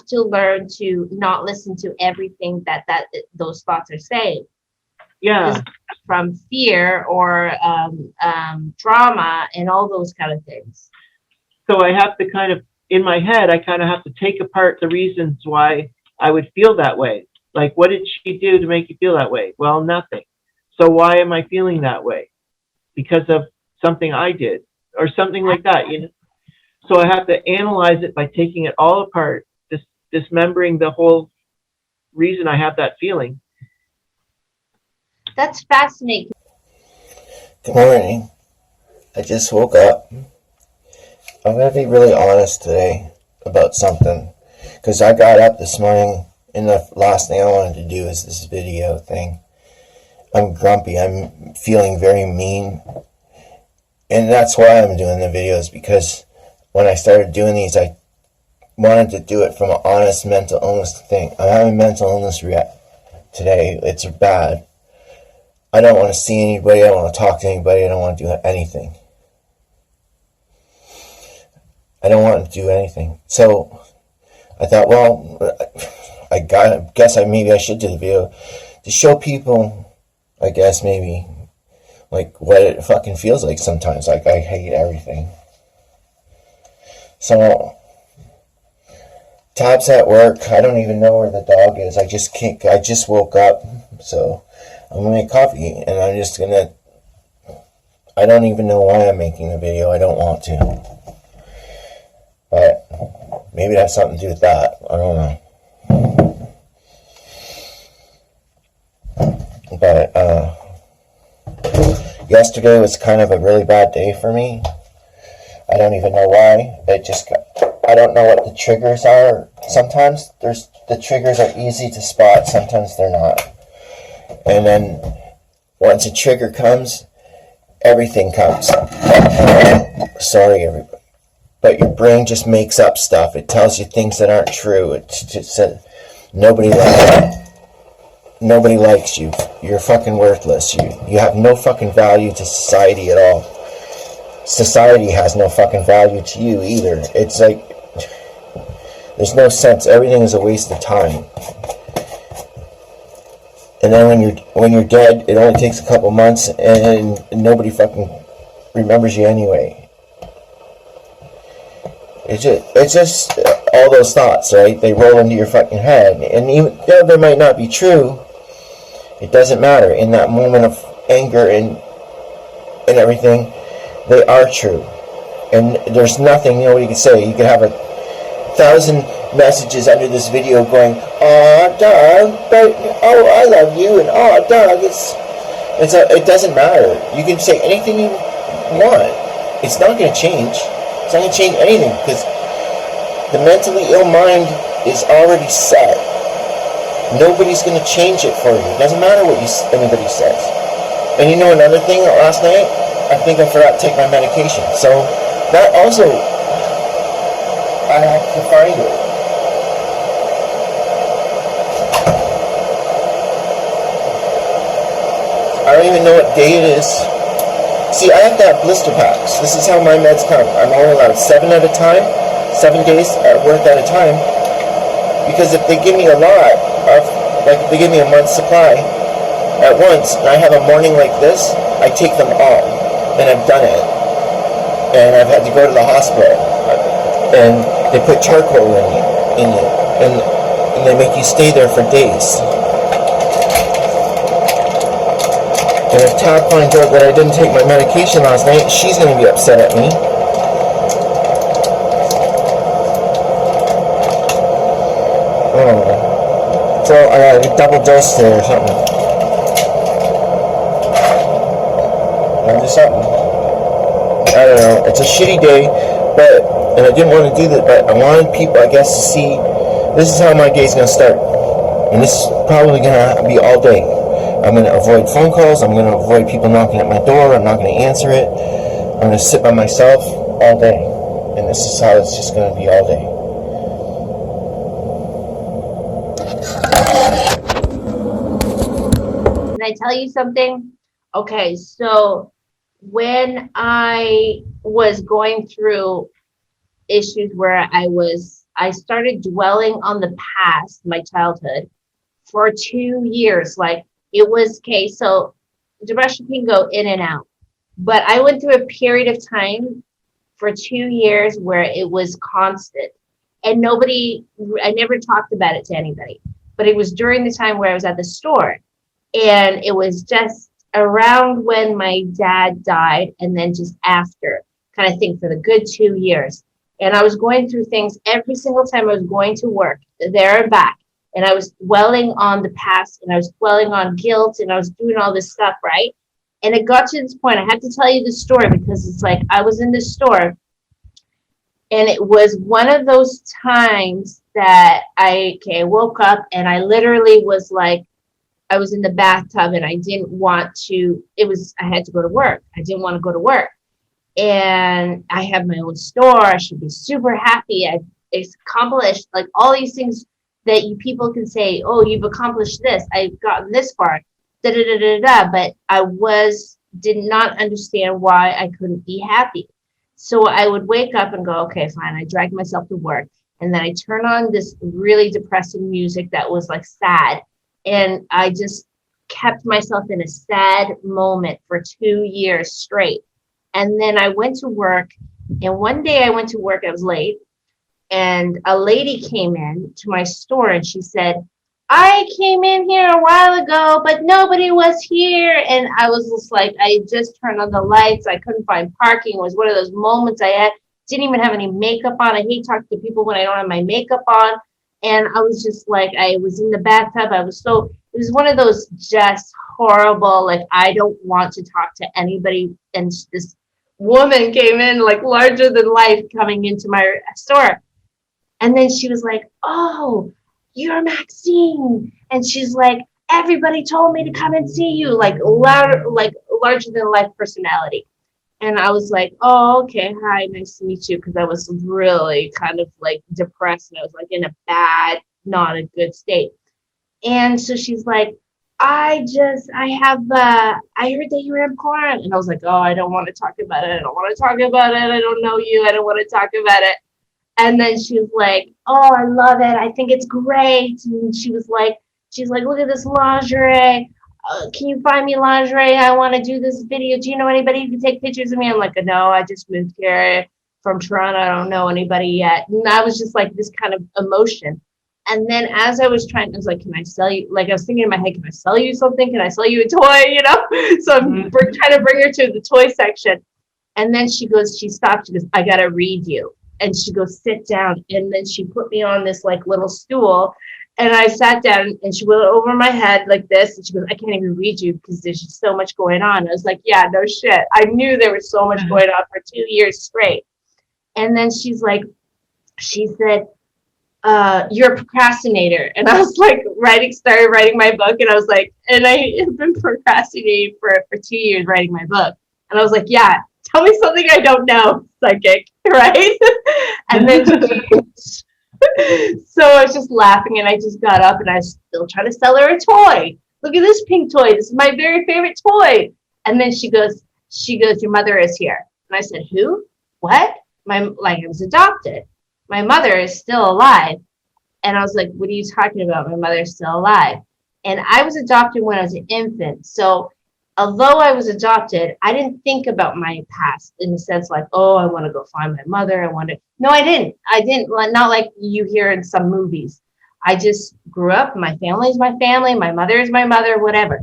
to learn to not listen to everything that those thoughts are saying. Yeah. From fear or trauma and all those kind of things. So I have to kind of, in my head, I kind of have to take apart the reasons why I would feel that way. Like, what did she do to make you feel that way? Well, nothing. So why am I feeling that way? Because of something I did or something like that, you know? So I have to analyze it by taking it all apart, dismembering the whole reason I have that feeling. That's fascinating. Good morning. I just woke up. I'm going to be really honest today about something, because I got up this morning and the last thing I wanted to do is this video thing. I'm grumpy. I'm feeling very mean. And that's why I'm doing the videos, because when I started doing these, I wanted to do it from an honest mental illness thing. I'm having mental illness today. It's bad. I don't want to see anybody. I don't want to talk to anybody. I don't want to do anything. I don't want to do anything. So I thought, well, maybe I should do the video to show people, I guess maybe, like what it fucking feels like sometimes. Like I hate everything. So Tab's at work. I don't even know where the dog is. I just woke up. So I'm gonna make coffee, and I'm just gonna. I don't even know why I'm making the video. I don't want to, but maybe it has something to do with that. I don't know. But yesterday was kind of a really bad day for me. I don't even know why. I don't know what the triggers are. Sometimes the triggers are easy to spot. Sometimes they're not. And then once a trigger comes, everything comes. Sorry, everybody. But your brain just makes up stuff. It tells you things that aren't true. It just says nobody likes you. You're fucking worthless. You have no fucking value to society at all. Society has no fucking value to you either. It's like there's no sense. Everything is a waste of time. And then when you're dead, it only takes a couple months, and nobody fucking remembers you anyway. It's just all those thoughts, right? They roll into your fucking head, and even though they might not be true, it doesn't matter. In that moment of anger and everything, they are true, and there's nothing nobody can say. You could have 1,000 messages under this video going, "Oh, dog, but oh, I love you," and "Oh, dog, it doesn't matter." You can say anything you want. It's not going to change. It's not going to change anything because the mentally ill mind is already set. Nobody's going to change it for you. It doesn't matter what anybody says. And you know another thing? Last night, I think I forgot to take my medication. So that also, I have to find it. I don't even know what day it is. See, I have to have blister packs. This is how my meds come. I'm only allowed 7 at a time, 7 days at worth at a time. Because if they give me a lot, like if they give me a month's supply at once, and I have a morning like this, I take them all. And I've done it. And I've had to go to the hospital. And they put charcoal in it. And they make you stay there for days. And if Tab finds out that I didn't take my medication last night, she's going to be upset at me. Oh. So I got a double dose today or something. Or something. I don't know. It's a shitty day, and I didn't want to do that, but I wanted people, I guess, to see this is how my day's going to start. And this is probably going to be all day. I'm going to avoid phone calls. I'm going to avoid people knocking at my door. I'm not going to answer it. I'm going to sit by myself all day. And this is how it's just going to be all day. Can I tell you something? Okay, so when I was going through issues where I started dwelling on the past, my childhood, for 2 years. Like, it was, okay, so depression can go in and out. But I went through a period of time for 2 years where it was constant. And I never talked about it to anybody. But it was during the time where I was at the store. And it was just around when my dad died, and then just after, kind of thing, for the good 2 years. And I was going through things every single time I was going to work, there and back. And I was dwelling on the past, and I was dwelling on guilt, and I was doing all this stuff, right? And it got to this point, I have to tell you the story, because it's like, I was in the store, and it was one of those times that I woke up, and I literally was like, I was in the bathtub, and I didn't want to, I had to go to work. I didn't want to go to work. and I have my own store. I should be super happy. I've accomplished like all these things that people can say, oh, you've accomplished this. I've gotten this far, da da da da da. But I did not understand why I couldn't be happy. So I would wake up and go, okay, fine. I drag myself to work. And then I turn on this really depressing music that was like sad. And I just kept myself in a sad moment for 2 years straight. And then I went to work. And one day I went to work, I was late. And a lady came in to my store and she said, I came in here a while ago, but nobody was here. And I was just like, I just turned on the lights. I couldn't find parking. It was one of those moments I didn't even have any makeup on. I hate talking to people when I don't have my makeup on. And I was just like, I was in the bathtub. It was one of those just horrible, like, I don't want to talk to anybody. And this woman came in like larger than life coming into my store. And then she was like, oh, you're Maxine. And she's like, everybody told me to come and see you, like larger than life personality. And I was like, oh, okay, hi, nice to meet you. Because I was really kind of like depressed and I was like in a bad, not a good state. And so she's like, I heard that you were in porn. And I was like, oh, I don't want to talk about it. I don't want to talk about it. I don't know you. I don't want to talk about it. And then she was like, oh, I love it. I think it's great. And she's like, look at this lingerie. Can you find me lingerie? I want to do this video. Do you know anybody who can take pictures of me? I'm like, no, I just moved here from Toronto. I don't know anybody yet. And I was just like this kind of emotion. And then as I was was like, can I sell you? Like I was thinking in my head, can I sell you something? Can I sell you a toy? You know? So I'm trying to bring her to the toy section. And then she stopped. She goes, I got to read you. And she goes, sit down. And then she put me on this like little stool. And I sat down and she went over my head like this. And she goes, I can't even read you because there's just so much going on. I was like, yeah, no shit. I knew there was so much going on for 2 years straight. And then she said, you're a procrastinator. And I was like, started writing my book. And I was like, and I have been procrastinating for 2 years writing my book. And I was like, yeah, tell me something I don't know, psychic, right? And then so I was just laughing and I just got up and I was still trying to sell her a toy. Look at this pink toy. This is my very favorite toy. And then she goes, your mother is here. And I said, who? What? I was adopted. My mother is still alive. And I was like, what are you talking about? My mother is still alive. And I was adopted when I was an infant. So although I was adopted, I didn't think about my past in the sense like, oh, I want to go find my mother. No, I didn't. Not like you hear in some movies. I just grew up. My family is my family. My mother is my mother, whatever.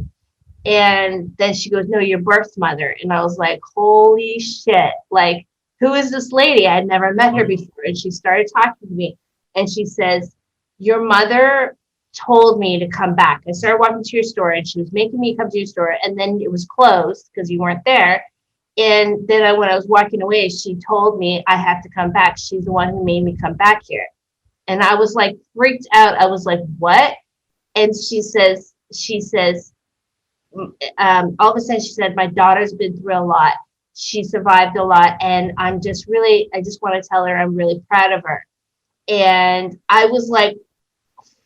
And then she goes, no, your birth mother. And I was like, holy shit. Like, who is this lady? I had never met her before. And she started talking to me. And she says, your mother told me to come back. I started walking to your store and she was making me come to your store. And then it was closed because you weren't there. And then when I was walking away, she told me I have to come back. She's the one who made me come back here. And I was like freaked out. I was like, what? And she says, all of a sudden she said, my daughter's been through a lot. She survived a lot. And I just want to tell her I'm really proud of her. And I was like,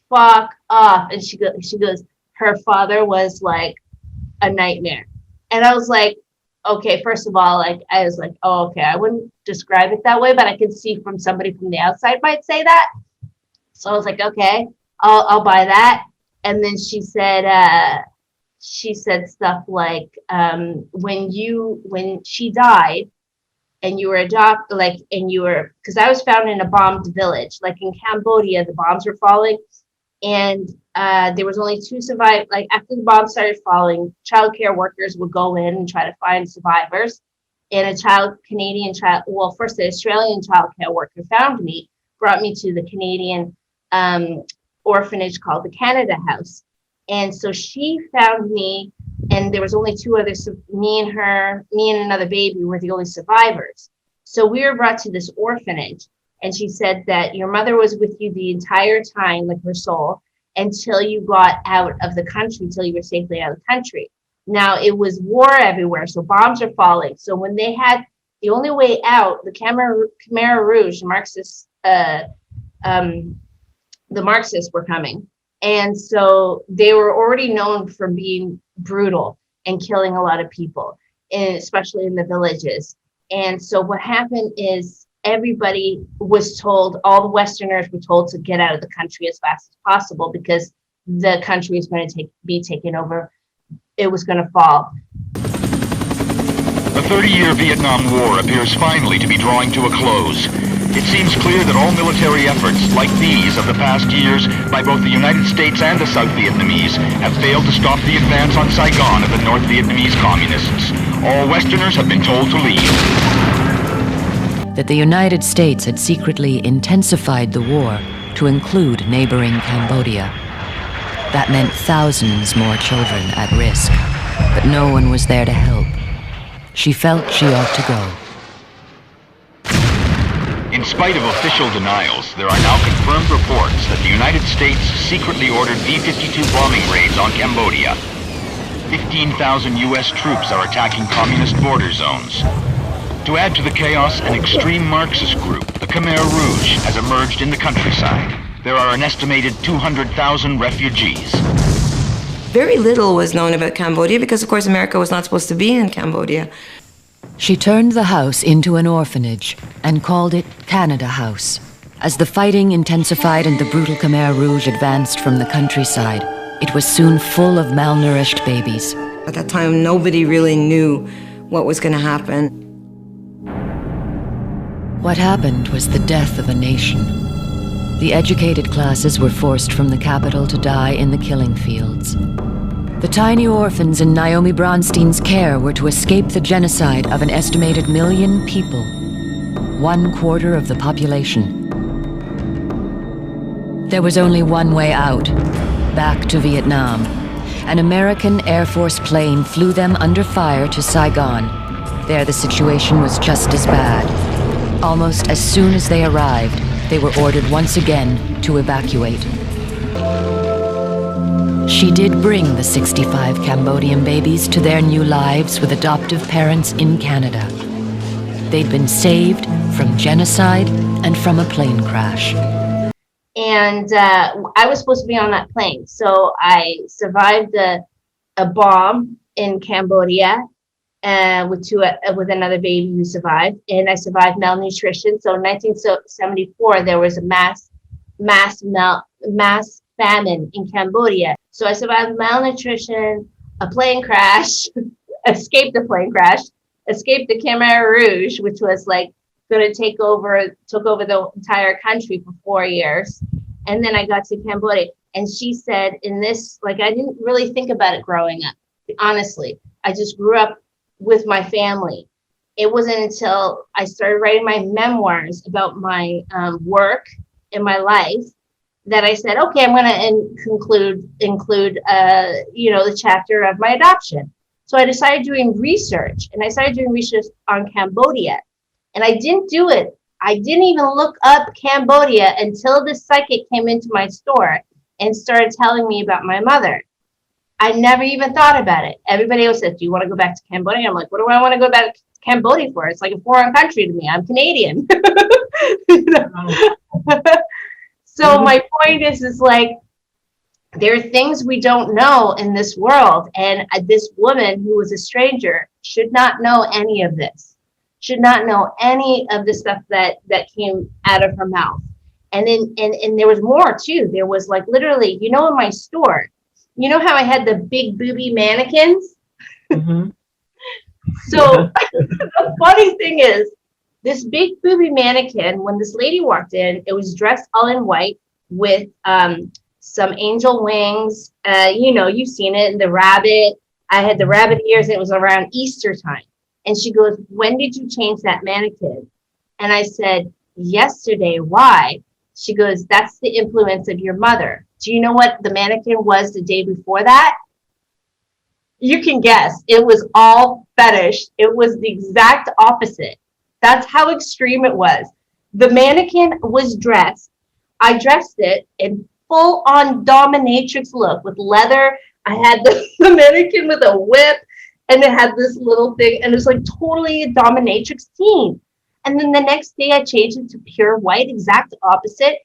fuck off. And she goes, her father was like a nightmare. And I was like, okay, first of all, I was like, oh, okay, I wouldn't describe it that way, but I can see from somebody from the outside might say that. So I was like, okay, I'll buy that. And then she said stuff like, when she died and you were adopted, because I was found in a bombed village, like in Cambodia, the bombs were falling. And there was only 2 survivors. Like after the bomb started falling, child care workers would go in and try to find survivors. And first the Australian child care worker found me, brought me to the Canadian orphanage called the Canada House. And so she found me, and there was only 2 others. Me and another baby were the only survivors. So we were brought to this orphanage. And she said that your mother was with you the entire time, like her soul, until you got out of the country, until you were safely out of the country. Now, it was war everywhere, so bombs are falling. So when they had the only way out, the Khmer Rouge, Marxists, the Marxists were coming. And so they were already known for being brutal and killing a lot of people, and especially in the villages. And so what happened is everybody was told, all the Westerners were told to get out of the country as fast as possible because the country is going to be taken over. It was going to fall. The 30-year Vietnam War appears finally to be drawing to a close. It seems clear that all military efforts, like these of the past years, by both the United States and the South Vietnamese, have failed to stop the advance on Saigon of the North Vietnamese communists. All Westerners have been told to leave. That the United States had secretly intensified the war to include neighboring Cambodia. That meant thousands more children at risk, but no one was there to help. She felt she ought to go. In spite of official denials, there are now confirmed reports that the United States secretly ordered B-52 bombing raids on Cambodia. 15,000 U.S. troops are attacking communist border zones. To add to the chaos, an extreme Marxist group, the Khmer Rouge, has emerged in the countryside. There are an estimated 200,000 refugees. Very little was known about Cambodia because, of course, America was not supposed to be in Cambodia. She turned the house into an orphanage and called it Canada House. As the fighting intensified and the brutal Khmer Rouge advanced from the countryside, it was soon full of malnourished babies. At that time, nobody really knew what was going to happen. What happened was the death of a nation. The educated classes were forced from the capital to die in the killing fields. The tiny orphans in Naomi Bronstein's care were to escape the genocide of an estimated 1 million people, 1/4 of the population. There was only one way out, back to Vietnam. An American Air Force plane flew them under fire to Saigon. There the situation was just as bad. Almost as soon as they arrived, they were ordered once again to evacuate. She did bring the 65 Cambodian babies to their new lives with adoptive parents in Canada. They'd been saved from genocide and from a plane crash. And I was supposed to be on that plane. So I survived a bomb in Cambodia with another baby who survived. And I survived malnutrition. So in 1974, there was a mass famine in Cambodia. So I survived malnutrition, a plane crash, escaped the plane crash, escaped the Khmer Rouge, which was like going to took over the entire country for 4 years. And then I got to Cambodia. And she said in this, like, I didn't really think about it growing up, honestly. I just grew up with my family. It wasn't until I started writing my memoirs about my work in my life that I said, okay, I'm going to include the chapter of my adoption. So I decided doing research, and I started doing research on Cambodia. And I didn't do it. I didn't even look up Cambodia until this psychic came into my store and started telling me about my mother. I never even thought about it. Everybody else said, do you want to go back to Cambodia? I'm like, what do I want to go back to Cambodia for? It's like a foreign country to me. I'm Canadian. So my point is like, there are things we don't know in this world. And this woman who was a stranger should not know any of this, should not know any of the stuff that came out of her mouth. And then, and there was more too. There was like literally, in my store, you know how I had the big booby mannequins? Mm-hmm. So the funny thing is, this big booby mannequin, when this lady walked in, it was dressed all in white with some angel wings. You've seen it, the rabbit. I had the rabbit ears, and it was around Easter time. And she goes, when did you change that mannequin? And I said, yesterday. Why? She goes, that's the influence of your mother. Do you know what the mannequin was the day before that? You can guess. It was all fetish. It was the exact opposite. That's how extreme it was. The mannequin was dressed. I dressed it in full-on dominatrix look with leather. I had the mannequin with a whip and it had this little thing, and it was like totally a dominatrix teen. And then the next day I changed it to pure white, exact opposite.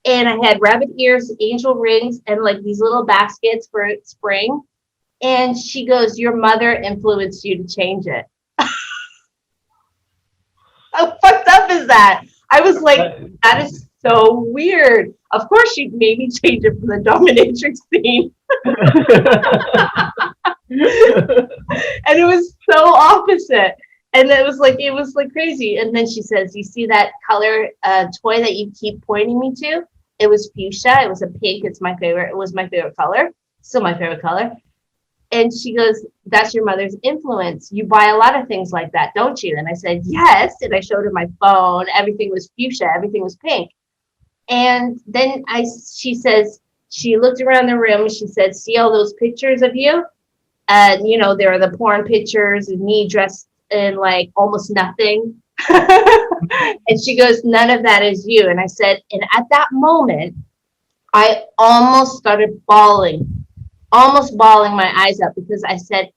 And I had rabbit ears, angel rings, and like these little baskets for spring. And she goes, your mother influenced you to change it. How fucked up is that? I was like, that is so weird. Of course she made me change it from the dominatrix theme. And it was so opposite. And it was like crazy. And then she says, you see that color toy that you keep pointing me to? It was fuchsia. It was a pink. It's my favorite. It was my favorite color. Still my favorite color. And she goes, that's your mother's influence. You buy a lot of things like that, don't you? And I said, yes. And I showed her my phone. Everything was fuchsia. Everything was pink. And then she says, she looked around the room. She said, see all those pictures of you? And, you know, there are the porn pictures and me dressed in like almost nothing. And she goes, none of that is you. And I said, and at that moment, I almost started bawling my eyes up, because I said,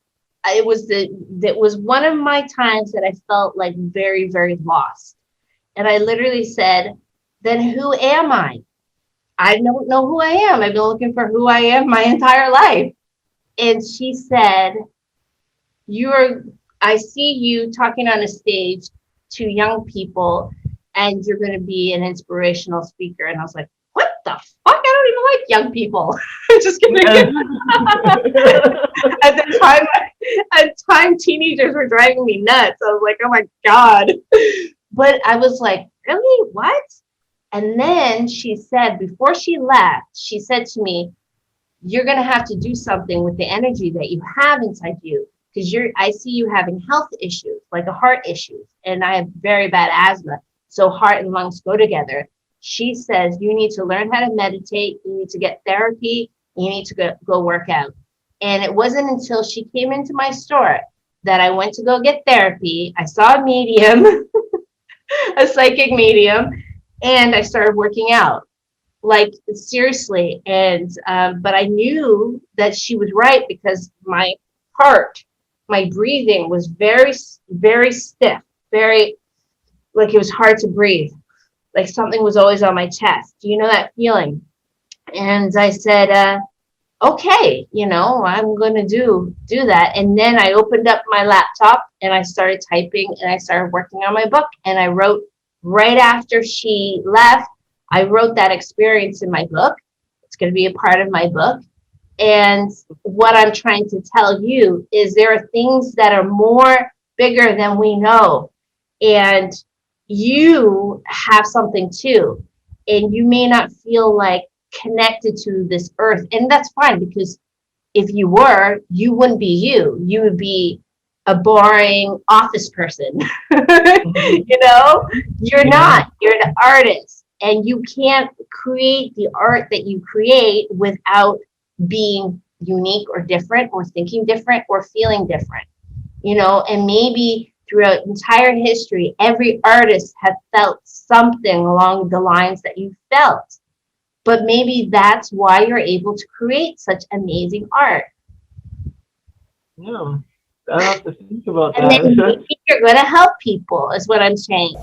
it was one of my times that I felt like very, very lost. And I literally said, then who am I? I don't know who I am. I've been looking for who I am my entire life. And she said, I see you talking on a stage to young people, and you're going to be an inspirational speaker. And I was like, what the fuck? I don't even like young people. Just kidding. At the time, teenagers were driving me nuts. I was like, oh my God. But I was like, really? What? And then she said, before she left, she said to me, you're going to have to do something with the energy that you have inside you. Because I see you having health issues, like a heart issue. And I have very bad asthma. So heart and lungs go together. She says, you need to learn how to meditate. You need to get therapy. You need to go work out. And it wasn't until she came into my store that I went to go get therapy. I saw a medium, a psychic medium, and I started working out. Like, seriously. And, but I knew that she was right, because my heart, my breathing was very, very stiff, very, like it was hard to breathe. Like something was always on my chest. Do you know that feeling? And I said, okay, you know, I'm going to do that. And then I opened up my laptop and I started typing and I started working on my book. And I wrote right after she left, I wrote that experience in my book. It's going to be a part of my book. And what I'm trying to tell you is there are things that are more bigger than we know. And you have something too. And you may not feel like connected to this earth. And that's fine, because if you were, you wouldn't be you. You would be a boring office person. You know, you're not. You're an artist. And you can't create the art that you create without being unique or different or thinking different or feeling different, you know. And maybe throughout entire history, every artist has felt something along the lines that you felt, but maybe that's why you're able to create such amazing art. Yeah, I have to think about and that. then maybe you're going to help people, is what I'm saying.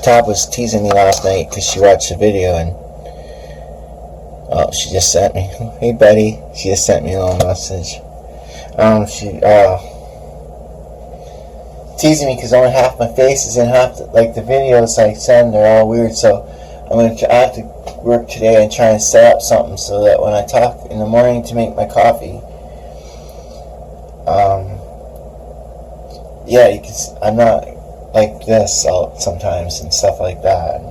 Tab was teasing me last night because she watched the video, and she just sent me, hey Betty, she just sent me a little message. She teasing me because only half my face is in, half like the videos I send, they're all weird. So I have to work today and try and set up something so that when I talk in the morning to make my coffee, yeah, you can, I'm not like this sometimes and stuff like that.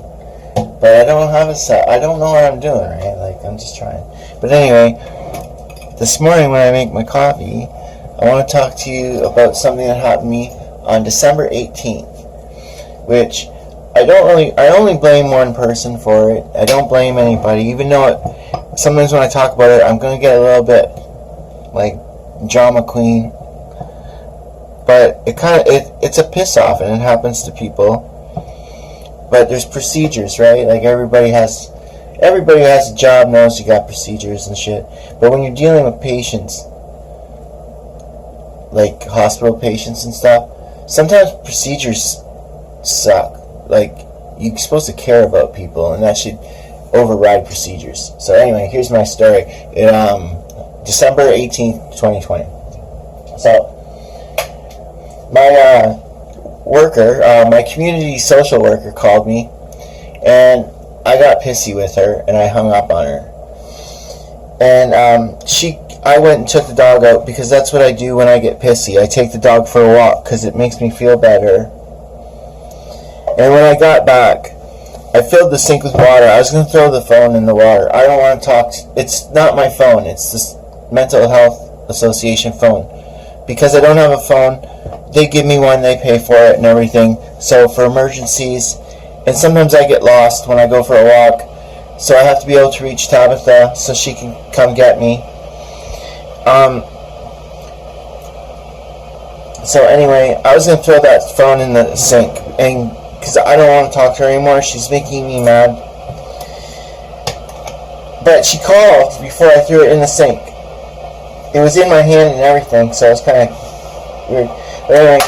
But I don't have a set. I don't know what I'm doing, right? Like, I'm just trying. But anyway, this morning when I make my coffee, I want to talk to you about something that happened to me on December 18th, which I only blame one person for it. I don't blame anybody, even though sometimes when I talk about it, I'm going to get a little bit like drama queen. But it's a piss off, and it happens to people. But there's procedures, right? Like everybody has everybody who has a job knows you got procedures and shit. But when you're dealing with patients, like hospital patients and stuff, sometimes procedures suck. Like, you're supposed to care about people, and that should override procedures. So anyway, here's my story. December 18th, 2020. So, my worker, my community social worker called me, and I got pissy with her, and I hung up on her. And I went and took the dog out, because that's what I do when I get pissy. I take the dog for a walk, because it makes me feel better. And when I got back, I filled the sink with water. I was going to throw the phone in the water. I don't want to talk. It's not my phone. It's this Mental Health Association phone. Because I don't have a phone, they give me one, they pay for it and everything. So for emergencies, and sometimes I get lost when I go for a walk, so I have to be able to reach Tabitha so she can come get me. So anyway, I was going to throw that phone in the sink, and because I don't want to talk to her anymore, she's making me mad. But she called before I threw it in the sink. It was in my hand and everything, so it was kind of weird. But anyway,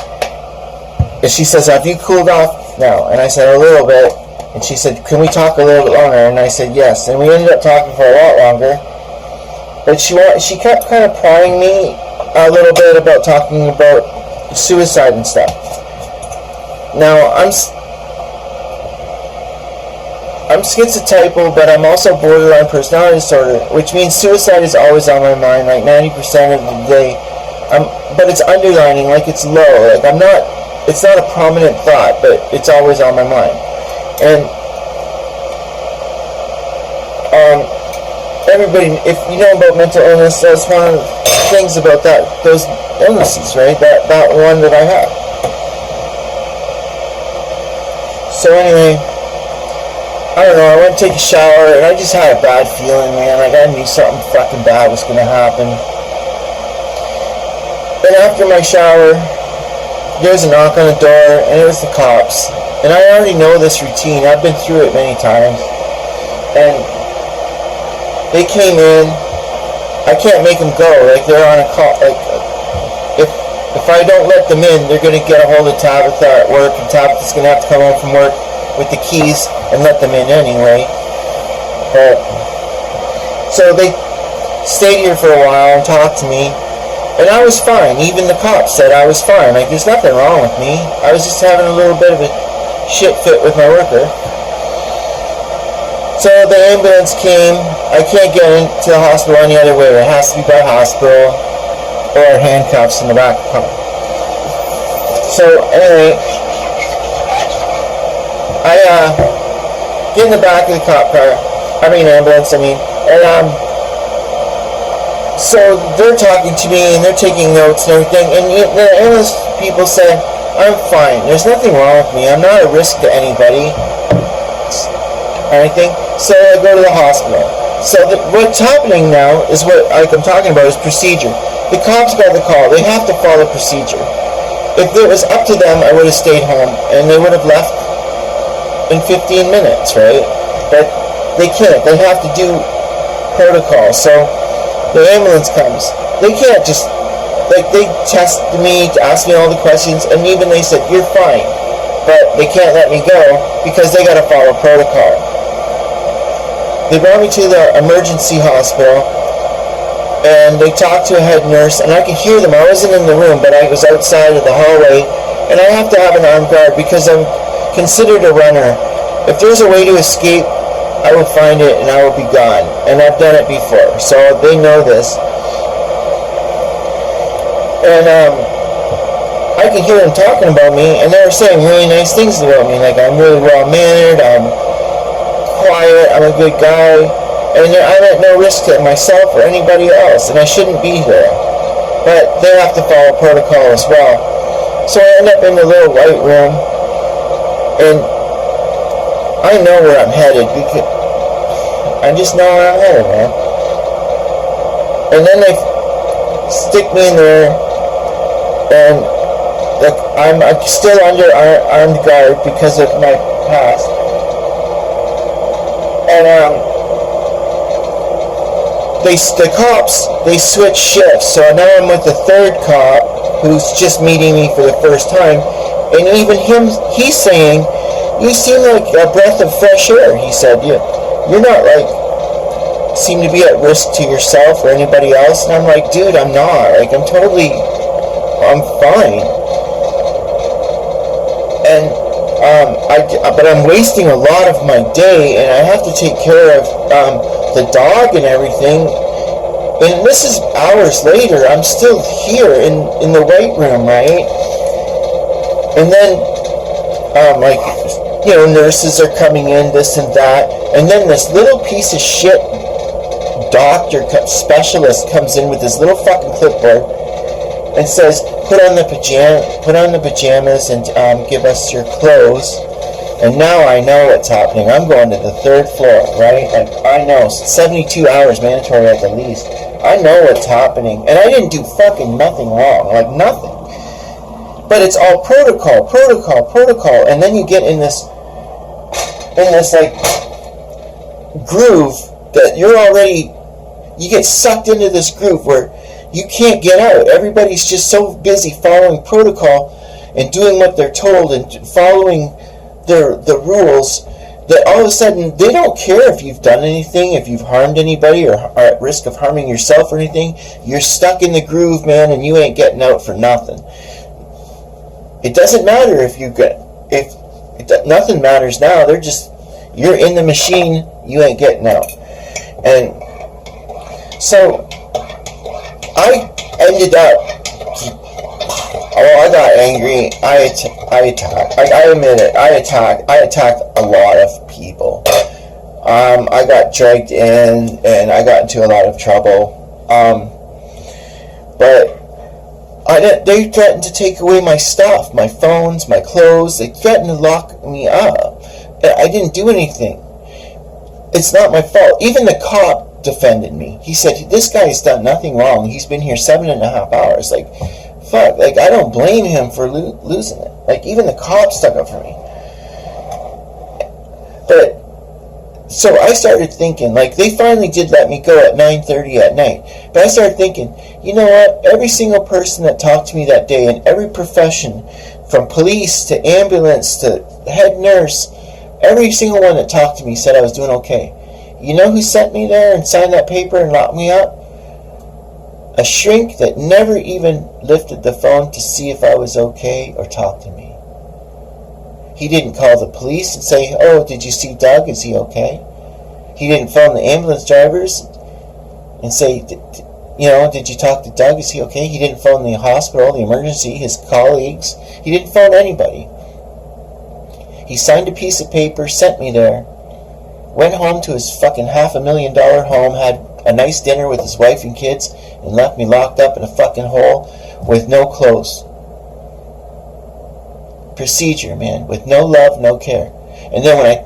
and she says, have you cooled off now? And I said, a little bit. And she said, can we talk a little bit longer? And I said, yes. And we ended up talking for a lot longer. But she kept kind of prying me a little bit about talking about suicide and stuff. Now, I'm schizotypal, but I'm also borderline personality disorder, which means suicide is always on my mind, like 90% of the day. But it's underlining, like it's low. Like it's not a prominent thought, but it's always on my mind. And everybody, if you know about mental illness, that's one of the things about those illnesses, right? That one that I have. So anyway, I don't know, I went to take a shower, and I just had a bad feeling, man. Like, I knew something fucking bad was going to happen. And after my shower, there was a knock on the door, and it was the cops. And I already know this routine. I've been through it many times. And they came in. I can't make them go. Like, they're on a call. Like, if I don't let them in, they're going to get a hold of Tabitha at work, and Tabitha's going to have to come home from work with the keys and let them in anyway. But so they stayed here for a while and talked to me, and I was fine. Even the cops said I was fine. Like, there's nothing wrong with me. I was just having a little bit of a shit fit with my worker. So the ambulance came. I can't get into the hospital any other way. It has to be by hospital or handcuffs in the back of the car. So anyway, I get in the back of the ambulance, and so they're talking to me, and they're taking notes and everything, and the ambulance people said, I'm fine, there's nothing wrong with me, I'm not a risk to anybody, or anything, so I go to the hospital. So what's happening now is what I'm talking about is procedure. The cops got the call, they have to follow procedure. If it was up to them, I would have stayed home, and they would have left in 15 minutes, right? But they can't. They have to do protocol. So the ambulance comes. They can't just, like, they test me, ask me all the questions, and even they said, you're fine. But they can't let me go because they got to follow protocol. They brought me to the emergency hospital, and they talked to a head nurse, and I could hear them. I wasn't in the room, but I was outside of the hallway, and I have to have an armed guard because I'm considered a runner. If there's a way to escape, I will find it and I will be gone. And I've done it before, so they know this. And I could hear them talking about me, and they were saying really nice things about me, like I'm really well mannered, I'm quiet, I'm a good guy, and I'm at no risk to myself or anybody else, and I shouldn't be here. But they have to follow protocol as well. So I end up in the little white room, and I know where I'm headed, because I just know where I'm headed, man. And then they stick me in there, and like I'm still under armed guard because of my past. And the cops, they switch shifts. So now I'm with the third cop who's just meeting me for the first time. And even him, he's saying, you seem like a breath of fresh air. He said, you're not like, seem to be at risk to yourself or anybody else. And I'm like, dude, I'm not. Like, I'm fine. And, but I'm wasting a lot of my day, and I have to take care of, the dog and everything. And this is hours later. I'm still here in the weight room, right? And then, nurses are coming in, this and that. And then this little piece of shit doctor specialist comes in with his little fucking clipboard and says, put on the pajamas and give us your clothes. And now I know what's happening. I'm going to the third floor, right? Like, I know, 72 hours mandatory at the least. I know what's happening. And I didn't do fucking nothing wrong, like nothing. But it's all protocol. And then you get in this like groove that you get sucked into this groove where you can't get out. Everybody's just so busy following protocol and doing what they're told and following the rules that all of a sudden they don't care if you've done anything, if you've harmed anybody or are at risk of harming yourself or anything. You're stuck in the groove, man, and you ain't getting out for nothing. It doesn't matter nothing matters now. You're in the machine, you ain't getting out. And so I ended up, I got angry. I attacked. I admit it. I attacked a lot of people. I got dragged in, and I got into a lot of trouble. But they threatened to take away my stuff, my phones, my clothes. They threatened to lock me up. I didn't do anything. It's not my fault. Even the cop defended me. He said, this guy's done nothing wrong. He's been here 7.5 hours. Like, fuck. Like, I don't blame him for losing it. Like, even the cop stuck up for me. But, so I started thinking, like, they finally did let me go at 9:30 at night. But I started thinking, you know what? Every single person that talked to me that day in every profession, from police to ambulance to head nurse, every single one that talked to me said I was doing okay. You know who sent me there and signed that paper and locked me up? A shrink that never even lifted the phone to see if I was okay or talk to me. He didn't call the police and say, oh, did you see Doug? Is he okay? He didn't phone the ambulance drivers and say, did you talk to Doug? Is he okay? He didn't phone the hospital, the emergency, his colleagues. He didn't phone anybody. He signed a piece of paper, sent me there, went home to his fucking $500,000 home, had a nice dinner with his wife and kids, and left me locked up in a fucking hole with no clothes. Procedure, man, with no love, no care. And then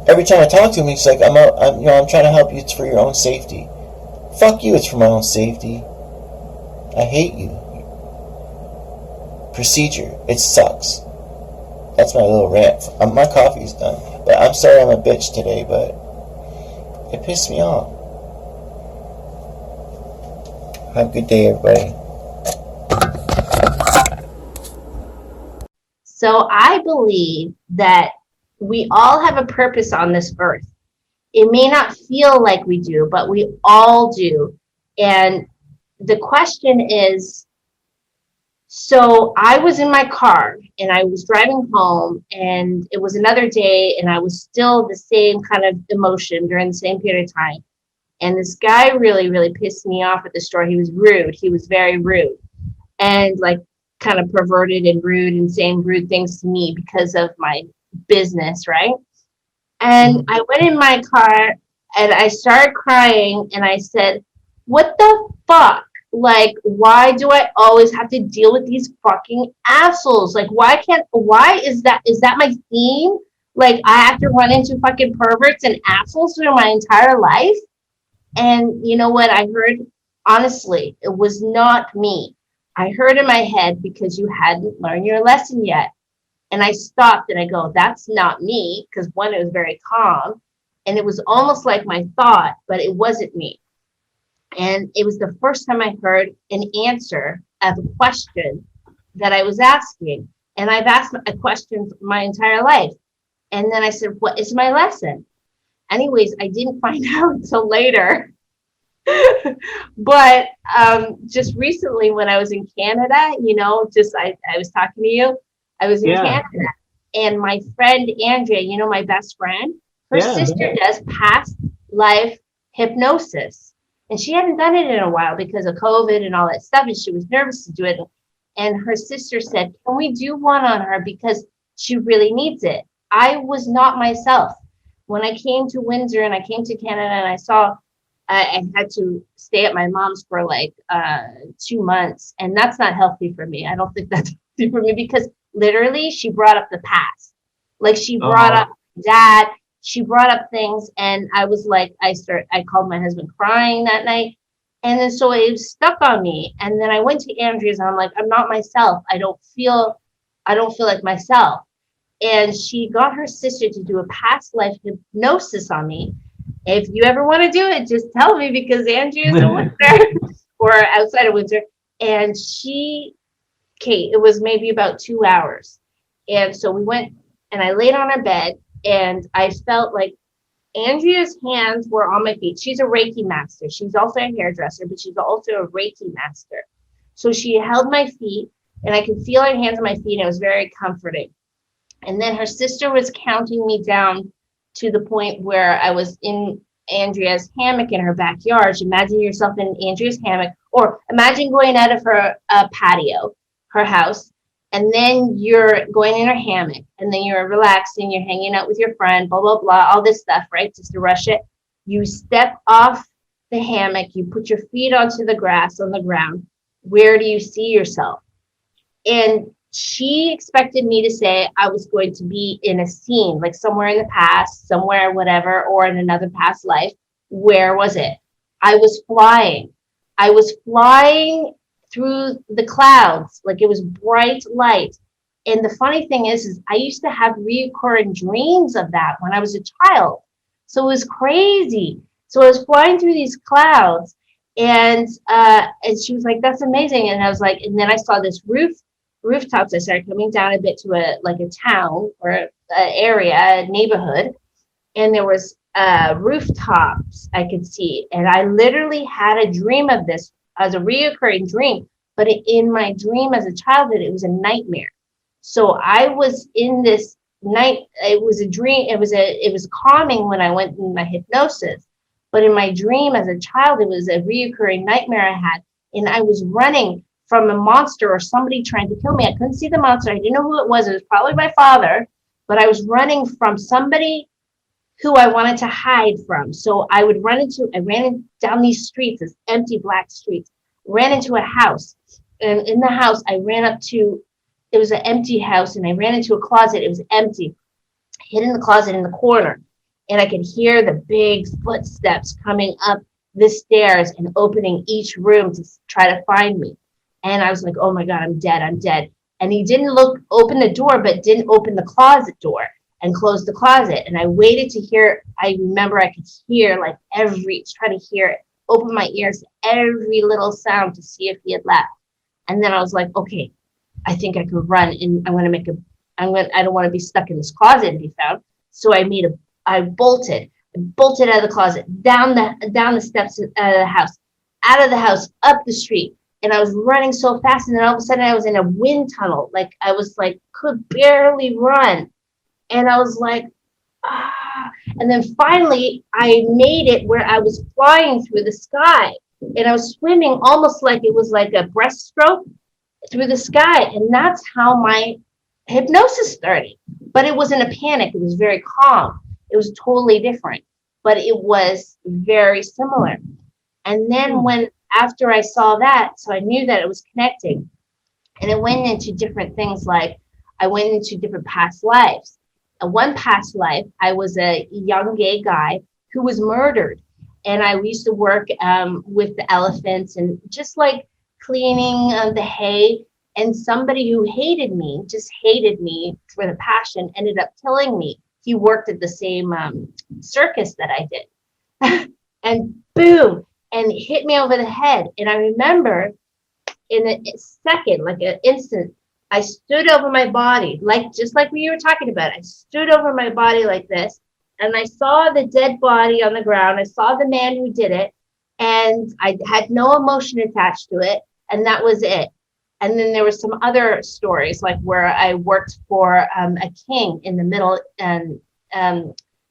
every time I talk to him, he's like, I'm trying to help you. It's for your own safety. Fuck you, it's for my own safety. I hate you. Procedure, it sucks. That's my little rant. My coffee's done. But I'm sorry I'm a bitch today, but it pissed me off. Have a good day, everybody. So I believe that we all have a purpose on this earth. It may not feel like we do, but we all do. And the question is, so I was in my car and I was driving home, and it was another day, and I was still the same kind of emotion during the same period of time. And this guy really, really pissed me off at the store. He was rude. He was very rude and like kind of perverted and rude and saying rude things to me because of my business, right? And I went in my car and I started crying and I said, what the fuck? Like, why do I always have to deal with these fucking assholes? Like, why is that my theme? Like, I have to run into fucking perverts and assholes through my entire life? And you know what I heard? Honestly, it was not me. I heard in my head, because you hadn't learned your lesson yet. And I stopped and I go, that's not me. Because one, it was very calm. And it was almost like my thought, but it wasn't me. And it was the first time I heard an answer of a question that I was asking. And I've asked a question my entire life. And then I said, what is my lesson? Anyways, I didn't find out until later. But just recently when I was in Canada, you know, just I was talking to you, I was in Canada, and my friend Andrea, you know, my best friend, her sister does past life hypnosis, and she hadn't done it in a while because of COVID and all that stuff, and she was nervous to do it. And her sister said, can we do one on her because she really needs it? I was not myself. When I came to Windsor and I came to Canada and I saw I had to stay at my mom's for like 2 months, and that's not healthy for me. I don't think that's healthy for me because literally she brought up the past. Like she brought up dad, she brought up things, and I was like, I called my husband crying that night. And then so it was stuck on me. And then I went to Andrea's and I'm like, I'm not myself. I don't feel like myself. And she got her sister to do a past life hypnosis on me. If you ever want to do it, just tell me because Andrea's in Windsor or outside of Windsor. And it was maybe about 2 hours. And so we went and I laid on her bed and I felt like Andrea's hands were on my feet. She's a Reiki master. She's also a hairdresser, but she's also a Reiki master. So she held my feet and I could feel her hands on my feet. And it was very comforting. And then her sister was counting me down to the point where I was in Andrea's hammock in her backyard. Imagine yourself in Andrea's hammock, or imagine going out of her patio, her house, and then you're going in her hammock, and then you're relaxing, you're hanging out with your friend, blah, blah, blah, all this stuff, right? Just to rush it. You step off the hammock, you put your feet onto the grass on the ground. Where do you see yourself? And she expected me to say I was going to be in a scene, like somewhere in the past, somewhere, whatever, or in another past life. Where was it? I was flying. I was flying through the clouds, like it was bright light. And the funny thing is I used to have recurring dreams of that when I was a child. So it was crazy. So I was flying through these clouds, and she was like, that's amazing. And I was like, and then I saw this rooftops. I started coming down a bit to a town or an area, a neighborhood, and there was rooftops I could see. And I literally had a dream of this as a reoccurring dream, but in my dream as a child, it was a nightmare. So I was in this night. It was a dream. It was calming when I went in my hypnosis, but in my dream as a child, it was a reoccurring nightmare I had, and I was running from a monster or somebody trying to kill me. I couldn't see the monster. I didn't know who it was. It was probably my father, but I was running from somebody who I wanted to hide from. So I ran down these streets, these empty black streets, ran into a house. And in the house, I ran up to, it was an empty house, and I ran into a closet. It was empty, hid in the closet in the corner. And I could hear the big footsteps coming up the stairs and opening each room to try to find me. And I was like, oh my God, I'm dead. And he didn't open the door, but didn't open the closet door and close the closet. And I waited to hear, I remember I could hear try to hear it, open my ears to every little sound to see if he had left. And then I was like, okay, I think I could run, and I don't want to be stuck in this closet and be found. So I bolted out of the closet, down the steps out of the house, up the street. And I was running so fast, and then all of a sudden I was in a wind tunnel. Like I was could barely run. And I was like, ah. And then finally I made it where I was flying through the sky, and I was swimming almost like it was like a breaststroke through the sky. And that's how my hypnosis started. But it wasn't a panic. It was very calm. It was totally different, but it was very similar. And then after I saw that, so I knew that it was connecting, and it went into different things. Like I went into different past lives. One past life, I was a young gay guy who was murdered, and I used to work with the elephants and just like cleaning the hay. And somebody who hated me for the passion, ended up killing me. He worked at the same circus that I did, and boom. and it hit me over the head. And I remember in a second, like an instant, I stood over my body, just like we were talking about. I stood over my body like this, and I saw the dead body on the ground. I saw the man who did it, and I had no emotion attached to it, and that was it. And then there were some other stories, like where I worked for a king in the Middle and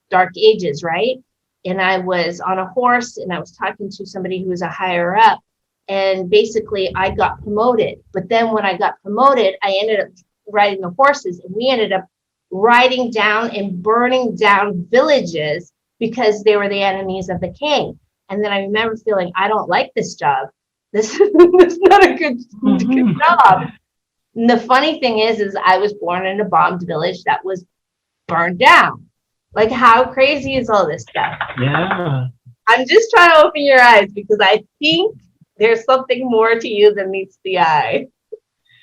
Dark Ages, right? And I was on a horse, and I was talking to somebody who was a higher up. And basically, I got promoted. But then when I got promoted, I ended up riding the horses, and we ended up riding down and burning down villages because they were the enemies of the king. And then I remember feeling, I don't like this job. This is not a good job. And the funny thing is I was born in a bombed village that was burned down. Like, how crazy is all this stuff? Yeah. I'm just trying to open your eyes, because I think there's something more to you than meets the eye.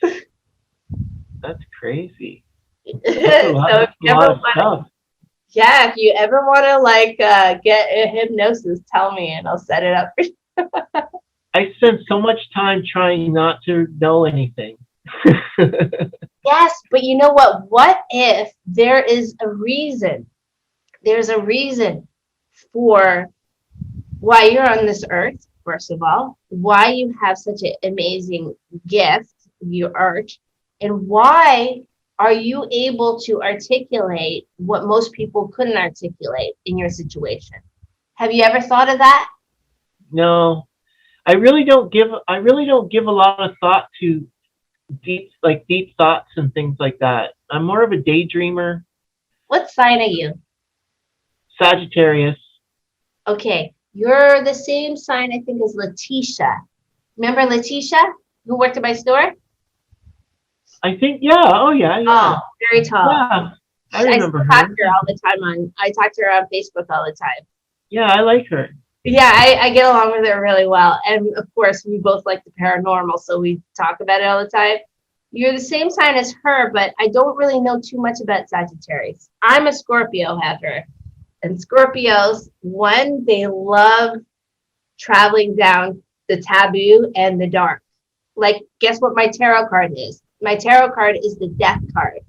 That's crazy. If you ever want to get a hypnosis, tell me and I'll set it up for you. I spend so much time trying not to know anything. Yes, but you know what? What if there is a reason? There's a reason for why you're on this earth, first of all, why you have such an amazing gift, your art, and why are you able to articulate what most people couldn't articulate in your situation? Have you ever thought of that? No, I really don't give a lot of thought to deep thoughts and things like that. I'm more of a daydreamer. What sign are you? Sagittarius. Okay, you're the same sign, I think, as Letitia. Remember Letitia, who worked at my store? I think, yeah. Oh, yeah. Oh, very tall. Yeah, I remember her. I talk to her all the time I talk to her on Facebook all the time. Yeah, I like her. Yeah, I get along with her really well. And of course, we both like the paranormal, so we talk about it all the time. You're the same sign as her, but I don't really know too much about Sagittarius. I'm a Scorpio, however. And Scorpios, one, they love traveling down the taboo and the dark. Like, guess what my tarot card is? My tarot card is the death card.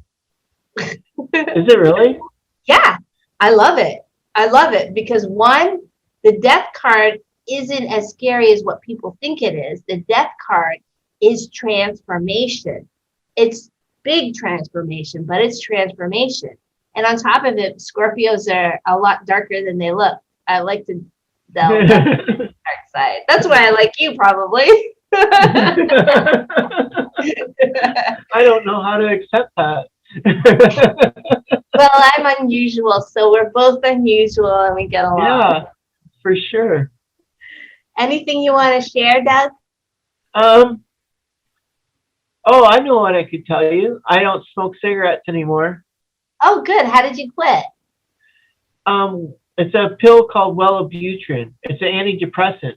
Is it really? Yeah, I love it. I love it because, one, the death card isn't as scary as what people think it is. The death card is transformation. It's big transformation, but it's transformation. And on top of it, Scorpios are a lot darker than they look. I like to delve into the dark side. That's why I like you, probably. I don't know how to accept that. Well, I'm unusual, so we're both unusual and we get along. Yeah, for sure. Anything you want to share, Doug? Oh, I know what I could tell you. I don't smoke cigarettes anymore. Oh, good. How did you quit? It's a pill called Wellbutrin. It's an antidepressant.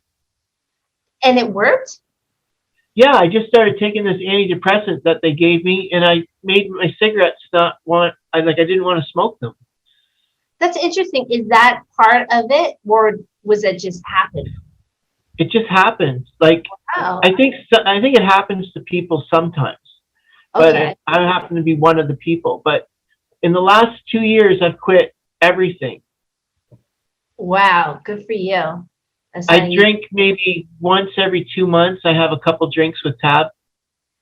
And it worked? Yeah, I just started taking this antidepressant that they gave me, and I made my cigarettes I didn't want to smoke them. That's interesting. Is that part of it, or was it just happen? It just happens. Like, wow. I think it happens to people sometimes, but I happen to be one of the people. But in the last 2 years, I've quit everything. Wow, good for you. I drink maybe once every 2 months. I have a couple drinks with Tab.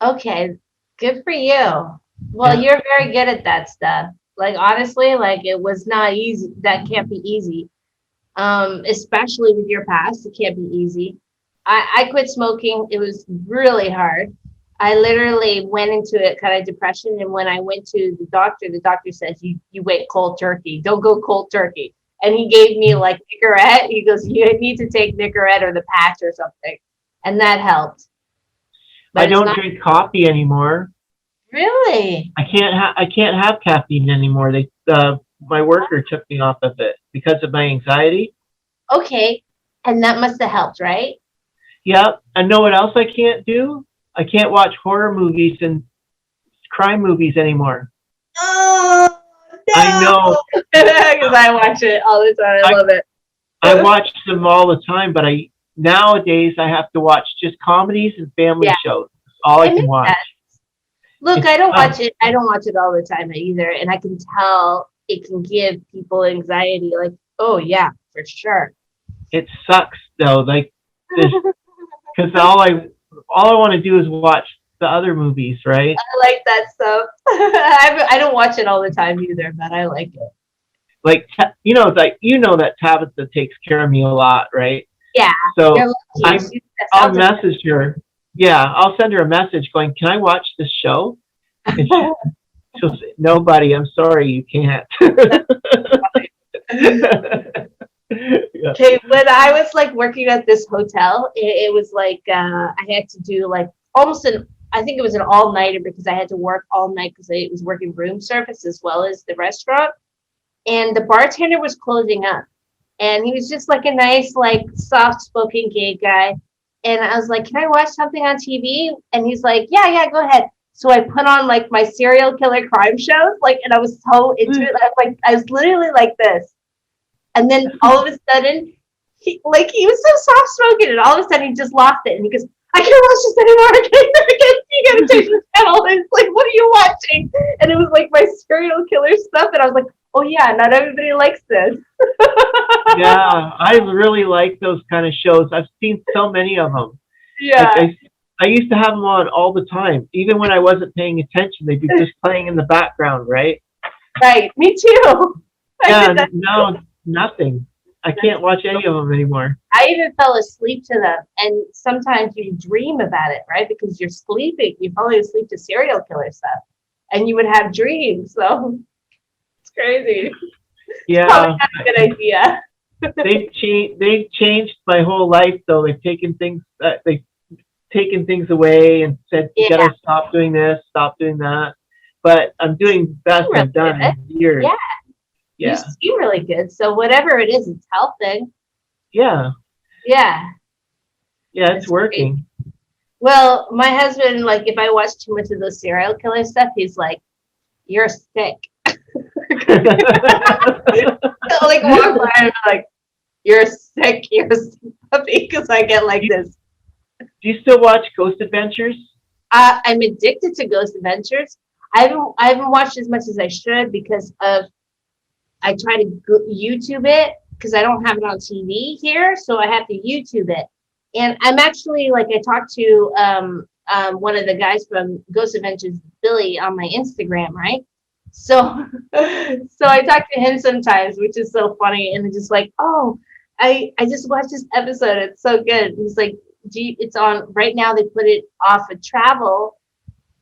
Okay, good for you. Well, you're very good at that stuff. Like, honestly, like, it was not easy. That can't be easy. Especially with your past, it can't be easy. I quit smoking. It was really hard. I literally went into it kind of depression. And when I went to the doctor says, you went cold turkey. Don't go cold turkey. And he gave me like Nicorette. He goes, you need to take Nicorette or the patch or something. And that helped. But I don't drink coffee anymore. Really? I can't have caffeine anymore. My worker took me off of it because of my anxiety. Okay. And that must have helped, right? Yeah. And know what else I can't do? I can't watch horror movies and crime movies anymore. Oh, no. I know. Because I watch it all the time. I love it. I watch them all the time, but I nowadays I have to watch just comedies and family shows. That's all I can watch. Look, I don't watch it. I don't watch it all the time either, and I can tell it can give people anxiety. Like, oh yeah, for sure. It sucks though, like, because all I want to do is watch the other movies, right? I like that stuff. I don't watch it all the time either, but I like it. Like, that Tabitha takes care of me a lot, right? Yeah. So I'll message her. Yeah, I'll send her a message going, "Can I watch this show?" And she'll say, "No, buddy, I'm sorry, you can't." Okay, when I was like working at this hotel, it was like I had to do like almost I think it was an all-nighter because I had to work all night because I was working room service as well as the restaurant. And the bartender was closing up. And he was just like a nice, like soft-spoken gay guy. And I was like, "Can I watch something on TV?" And he's like, yeah, go ahead. So I put on like my serial killer crime shows, like, and I was so into it. I was literally like this. And then all of a sudden, he was so soft spoken, and all of a sudden he just lost it. And he goes, "I can't watch this anymore. You gotta change the channel." And it's like, "What are you watching?" And it was like my serial killer stuff, and I was like, "Oh yeah, not everybody likes this." Yeah, I really like those kind of shows. I've seen so many of them. Yeah. Like I used to have them on all the time, even when I wasn't paying attention. They'd be just playing in the background, right? Right. Me too. Yeah. No, nothing. I can't watch any of them anymore. I even fell asleep to them, and sometimes you dream about it, right? Because you're sleeping, you're falling asleep to serial killer stuff, and you would have dreams. So it's crazy. Yeah, it's probably not a good idea. They've changed my whole life, though. They've taken things away and said, "You gotta stop doing this, stop doing that." But I'm doing the best I've done in years. Yeah. Yeah. You seem really good. So whatever it is, it's helping. Yeah. Yeah. Yeah, it's working. Great. Well, my husband, like, if I watch too much of those serial killer stuff, he's like, "You're sick." Like, walk by and I'm like, "You're sick, puppy," because I get like this. Do you still watch Ghost Adventures? I'm addicted to Ghost Adventures. I haven't watched as much as I should because I try to YouTube it because I don't have it on TV here, so I have to YouTube it. And I'm actually, like, I talked to one of the guys from Ghost Adventures, Billy, on my Instagram, right? So I talk to him sometimes, which is so funny, and it's just like, "Oh, I just watched this episode. It's so good." And he's like, "It's on right now. They put it off of travel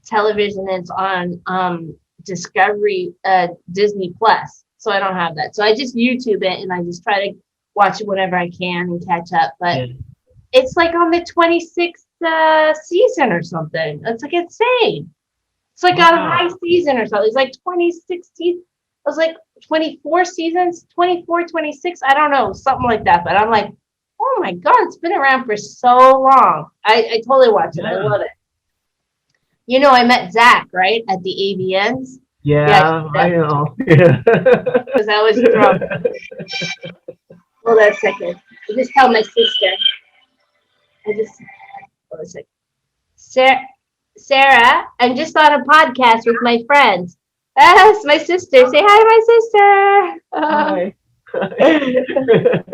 television, and it's on Discovery Disney Plus." So I don't have that. So I just YouTube it, and I just try to watch it whenever I can and catch up. But it's like on the 26th season or something. It's like insane. It's like on a high season or something. It's like 2016. It was like 24 seasons, 24, 26. I don't know, something like that. But I'm like, oh my God, it's been around for so long. I totally watch it. I love it. You know, I met Zach, right, at the AVNs. Yeah, I know. Because I was drunk. Hold on a second. I just tell my sister. Hold on a second. Sarah, I'm just on a podcast with my friends. That's my sister. Say hi to my sister. Hi.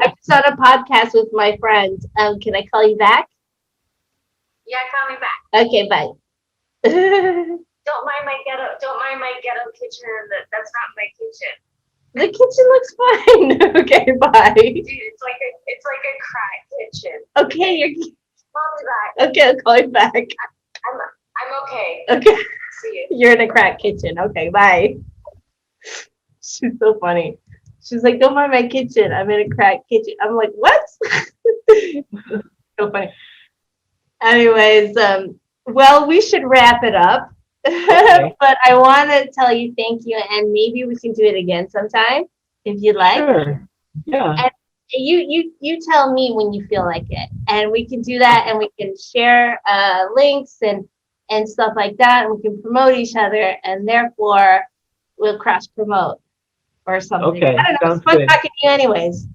I'm just on a podcast with my friends. Can I call you back? Yeah, call me back. Okay, bye. Don't mind my ghetto kitchen. That's not my kitchen. The kitchen looks fine. Okay, bye. Dude, it's like a crack kitchen. Okay, Call me back. Okay, I'll call you back. I'm okay. Okay. See you. You're in a crack kitchen. Okay, bye. She's so funny. She's like, "Don't mind my kitchen. I'm in a crack kitchen." I'm like, "What?" So funny. Anyways, well, we should wrap it up. Okay. But I want to tell you thank you, and maybe we can do it again sometime if you'd like. Sure. Yeah. And you tell me when you feel like it, and we can do that, and we can share links and stuff like that, and we can promote each other, and therefore we'll cross promote or something. Okay. I don't know. Sounds It's fun good. talking to you anyways.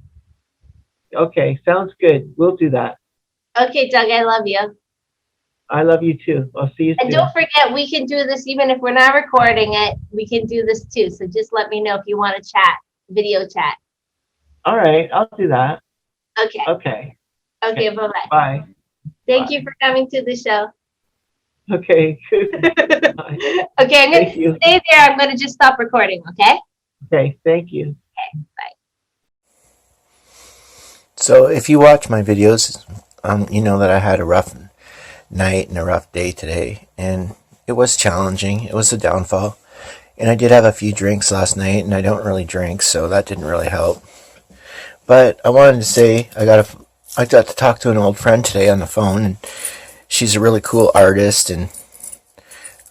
Okay, sounds good. We'll do that. Okay, Doug, I love you. I love you too. I'll see you And soon. don't forget, we can do this even if we're not recording it. We can do this too. So just let me know if you want to chat, video chat. All right, I'll do that. Okay. Okay. Okay, bye-bye. Bye. Thank you for coming to the show. Okay. Okay, I'm going Thank you. to stay there. I'm going to just stop recording, okay? Okay, thank you. Okay, bye. So if you watch my videos, you know that I had a rough night and a rough day today, and it was challenging. It was a downfall, and I did have a few drinks last night, and I don't really drink, so that didn't really help. But I wanted to say I got to talk to an old friend today on the phone, and she's a really cool artist, and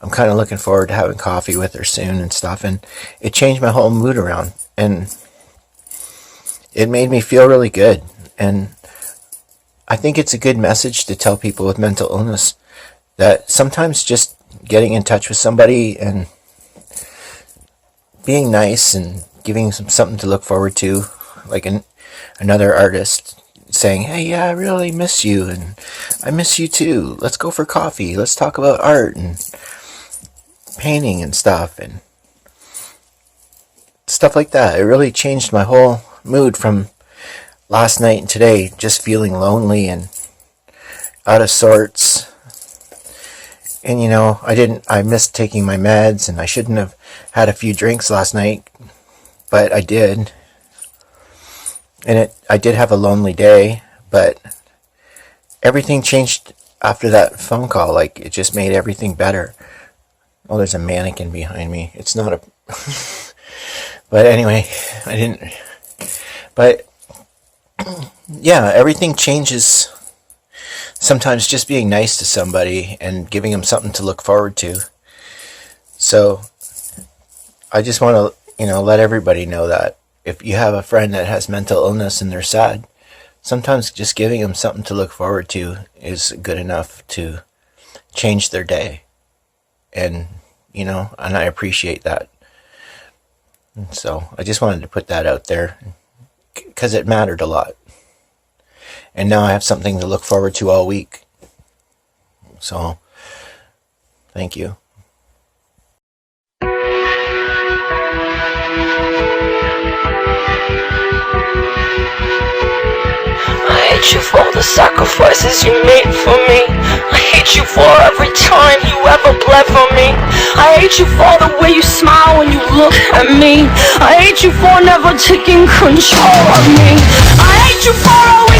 I'm kind of looking forward to having coffee with her soon and stuff, and it changed my whole mood around, and it made me feel really good. And I think it's a good message to tell people with mental illness that sometimes just getting in touch with somebody and being nice and giving them something to look forward to, like another artist saying, hey, yeah, I really miss you, and I miss you too. Let's go for coffee. Let's talk about art and painting and stuff and stuff like that. It really changed my whole mood from last night and today, just feeling lonely and out of sorts. And you know, I missed taking my meds, and I shouldn't have had a few drinks last night, but I did. And I did have a lonely day, but everything changed after that phone call. Like, it just made everything better. Oh, there's a mannequin behind me. It's not a... But anyway, But, yeah, everything changes. Sometimes just being nice to somebody and giving them something to look forward to. So, I just want to, let everybody know that if you have a friend that has mental illness and they're sad, sometimes just giving them something to look forward to is good enough to change their day. And, and I appreciate that. And so I just wanted to put that out there because it mattered a lot. And now I have something to look forward to all week. So, thank you. I hate you for the sacrifices you made for me. I hate you for every time you ever bled for me. I hate you for the way you smile when you look at me. I hate you for never taking control of me. I hate you for always